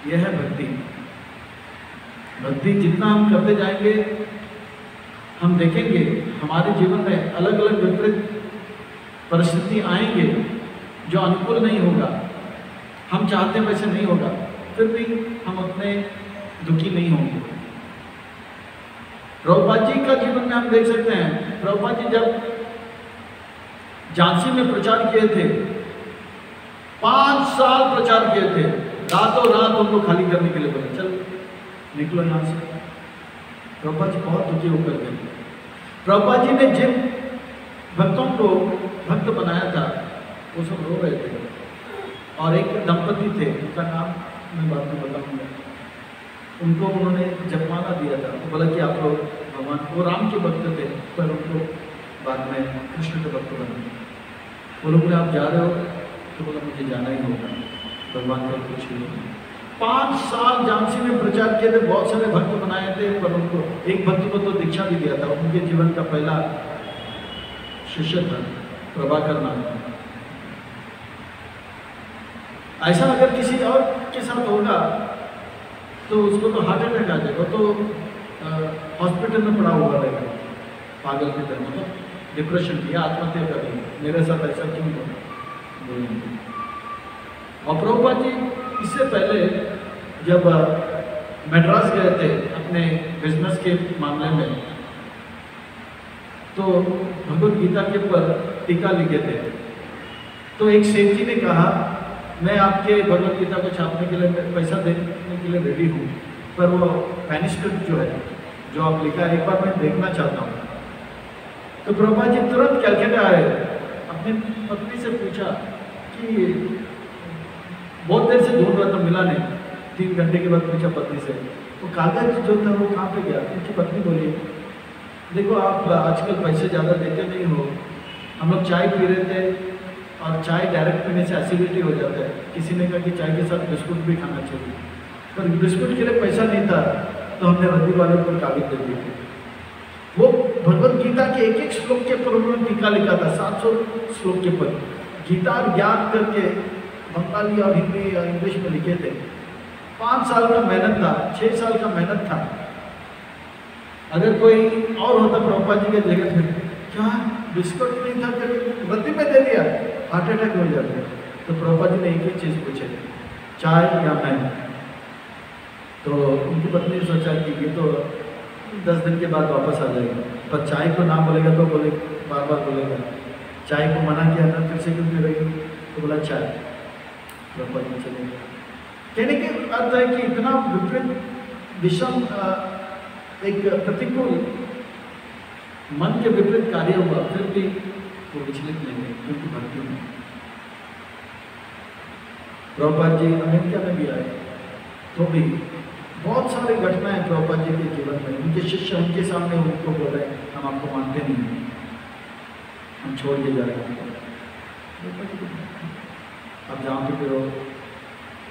Speaker 1: यह है भक्ति। भक्ति जितना हम करते जाएंगे, हम देखेंगे हमारे जीवन में अलग अलग विपरीत परिस्थिति आएंगे जो अनुकूल नहीं होगा, हम चाहते वैसे नहीं होगा, फिर भी हम अपने दुखी नहीं होंगे। प्रभुपाद जी का जीवन में हम देख सकते हैं, प्रभुपाद जी जब झांसी में प्रचार किए थे, 5 साल प्रचार किए थे, रातों रात उनको खाली करने के लिए बोले चल निकलो यहाँ से। प्रभुपाद जी बहुत दुखी होकर गए। प्रभुपाद जी ने जिन भक्तों को भक्त बनाया था वो सब रो रहे थे, और एक दंपति थे, उनका नाम मैं बाद में बताऊंगा, उनको उन्होंने जपमाला दिया था, तो बोला कि आप लोग भगवान, वो राम के भक्त थे पर उनको बाद में कृष्ण के भक्त बने। वो लोग बोले आप जा रहे हो, तो बोला मुझे जाना ही होगा, भगवान का कुछ ही नहीं। 5 साल झांसी में प्रचार किए थे, बहुत सारे भक्त बनाए थे, पर उनको एक भक्त को तो दीक्षा भी दिया था, उनके जीवन का पहला शिष्य था प्रभाकर नाम। ऐसा अगर किसी और के साथ होगा तो उसको तो हार्ट अटैक आ जाएगा, तो हॉस्पिटल में पड़ा हुआ रहेगा पागल की तरह, मतलब डिप्रेशन किया, आत्महत्या कर ली, मेरे साथ ऐसा क्यों हुआ। और प्रभुपाद जी इससे पहले जब मद्रास गए थे अपने बिजनेस के मामले में, तो भगवद गीता के ऊपर टीका लिखे थे, तो एक सेठ जी ने कहा मैं आपके भगवद गीता को छापने के लिए पैसा देने के लिए रेडी हूँ, पर वो मैन्युस्क्रिप्ट जो है जो आप लिखा है एक बार मैं देखना चाहता हूँ। तो प्रभुपाद जी तुरंत कैलकाटा आए, अपनी पत्नी से पूछा कि बहुत देर से ढूंढ रहा था, मिला नहीं, 3 घंटे के बाद पूछा पत्नी से, वो कागज जो था वो कहाँ पे गया। उनकी पत्नी बोली देखो आप आजकल पैसे ज़्यादा देते नहीं हो, हम लोग चाय पी रहे थे और चाय डायरेक्ट पीने से एसिडिटी हो जाता है, किसी ने कहा कि चाय के साथ बिस्कुट भी खाना चाहिए, पर बिस्कुट के लिए पैसा नहीं था, तो हमने रद्दी वालों को कागज दे दिए थे। वो भगवद गीता के एक एक श्लोक के ऊपर उन्होंने टीका लिखा था, 700 श्लोक के ऊपर गीता ज्ञान करके बंगाली और हिंदी और इंग्लिश में लिखे थे। 5 साल का मेहनत था, 6 साल का मेहनत था। अगर कोई और होता प्रभुपाद जी के जगह में, क्या बिस्कुट नहीं था करके रद्दी में दे दिया, हार्ट अटैक हो जाता। तो प्रभुपाद जी ने एक ही चीज़ पूछे, चाय या मैं। तो उनकी पत्नी ने सोचा कि ये तो 10 दिन के बाद वापस आ जाएगा, पर चाय को ना बोलेगा तो बोले बार बार बोलेगा, चाय को मना किया ना फिर से क्यों पी रही, तो बोला चाय। प्रभुपाद जी चले गए। कहने के अर्थ है कि इतना विपरीत विषम एक प्रतिकूल मन के विपरीत कार्य हुआ, फिर भी वो विचलित नहीं है, क्योंकि भक्ति में। प्रभुपाद जी अमेरिका में भी आए, तो भी बहुत सारी घटनाएं प्रभुपाद जी के जीवन में, उनके शिष्य उनके सामने उनको बोल रहे हम आपको मानते नहीं, हम छोड़ के जा रहे हैं, आप जहाँ पे रहो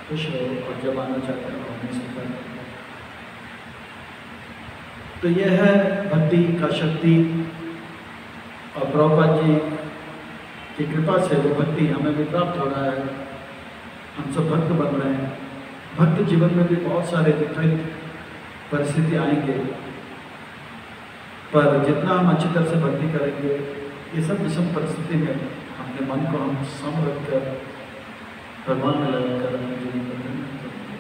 Speaker 1: खुश रहो, और जब आना चाहते हो हमें स्वीकार करो। तो यह है भक्ति का शक्ति, और प्रभुपाद जी की कृपा से वो भक्ति हमें भी प्राप्त हो रहा है, हम सब भक्त बन रहे हैं। भक्त जीवन में भी बहुत सारे विपरीत परिस्थिति आएंगे, पर जितना हम अच्छी तरह से भक्ति करेंगे, ये सब विषम परिस्थिति में अपने मन को हम सम रख कर भगवान में लगाकर अपने जीवन को करेंगे,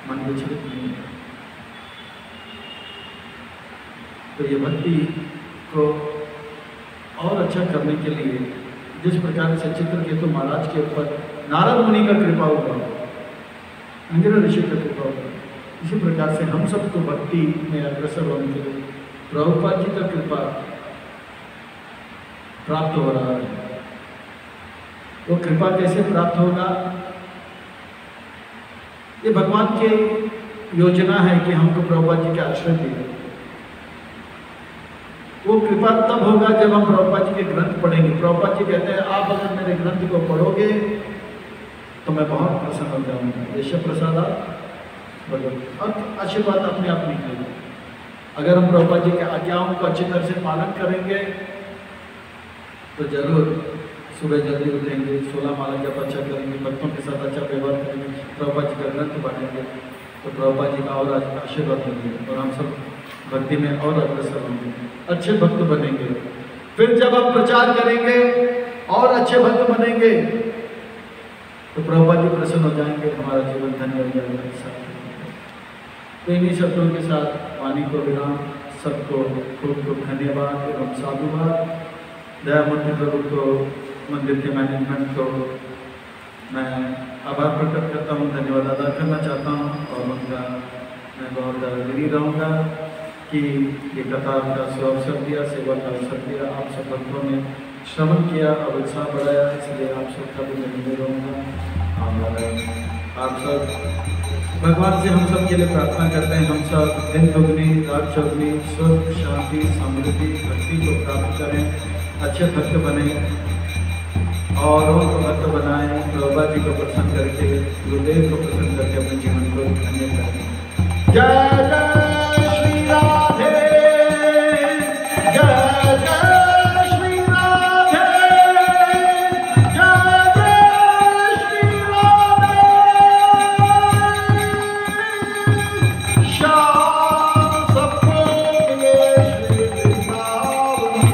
Speaker 1: मन विचलित नहीं है। तो ये भक्ति को और अच्छा करने के लिए जिस प्रकार से चित्रकेतु महाराज के ऊपर नारद मुनि का कृपा हुआ, अंगिरा ऋषि का कृपा हुआ, इसी प्रकार से हम सबको भक्ति में अग्रसर होने के लिए प्रभुपाद जी का कृपा प्राप्त हो रहा है। वो कृपा कैसे प्राप्त होगा? ये भगवान की योजना है कि हमको प्रभुपाद जी के आश्रय दिए। वो कृपा तब होगा जब हम प्रभुपाद जी के ग्रंथ पढ़ेंगे। प्रभुपाद जी कहते हैं आप अगर मेरे ग्रंथ को पढ़ोगे तो मैं बहुत प्रसन्न हो जाऊंगा। यश प्रसादा और आशीर्वाद अपने आप निकलेगा। अगर हम प्रभुपाद जी के आज्ञाओं को अच्छी तरह से पालन करेंगे तो जरूर सुबह जल्दी उठेंगे, 16 माला जप अच्छा करेंगे, भक्तों के साथ अच्छा व्यवहार करेंगे, प्रभुपाद जी का ग्रंथ बांटेंगे तो प्रभुपाद जी का और आशीर्वाद मिलेंगे और हम सब भक्ति में और अग्रसर होंगे, अच्छे भक्त बनेंगे। फिर जब हम प्रचार करेंगे और अच्छे भक्त बनेंगे तो प्रभुपाद जी प्रसन्न हो जाएंगे, हमारा जीवन धन्य हो जाएगा। तो इन्हीं शब्दों के साथ वाणी को विराम। सबको खूब खूब धन्यवाद एवं साधुवाद। दयामूर्ति प्रभु को, मंदिर के मैनेजमेंट को मैं आभार प्रकट करता हूँ, धन्यवाद अदा करना चाहता हूँ और उनका मैं बहुत ऋणी रहूँगा कि ये कथा का अवसर दिया, सेवा का अवसर दिया, आप सब भक्तों ने श्रवण किया और उत्साह बढ़ाया, इसलिए आप सबका भी मैं ऋणी रहूँगा। और आप सब भगवान से हम सब के लिए प्रार्थना करते हैं, हम सब दिन दुगनी रात चौगनी सुख शांति समृद्धि भक्ति को प्राप्त करें, अच्छे भक्त बने और उनको भक्त बनाएं, प्रभुपाद जी को प्रसन्न करके, गुरुदेव को प्रसन्न करके अपने जीवन को धन्य करें। जय जय श्री राधे, जय जय श्री राधे, जय जय श्री राधे। श्याम सबको मिले श्री वृंदावन।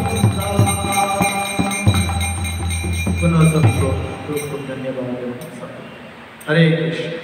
Speaker 1: पुनः सबको खूब खूब धन्यवाद। हरे कृष्ण।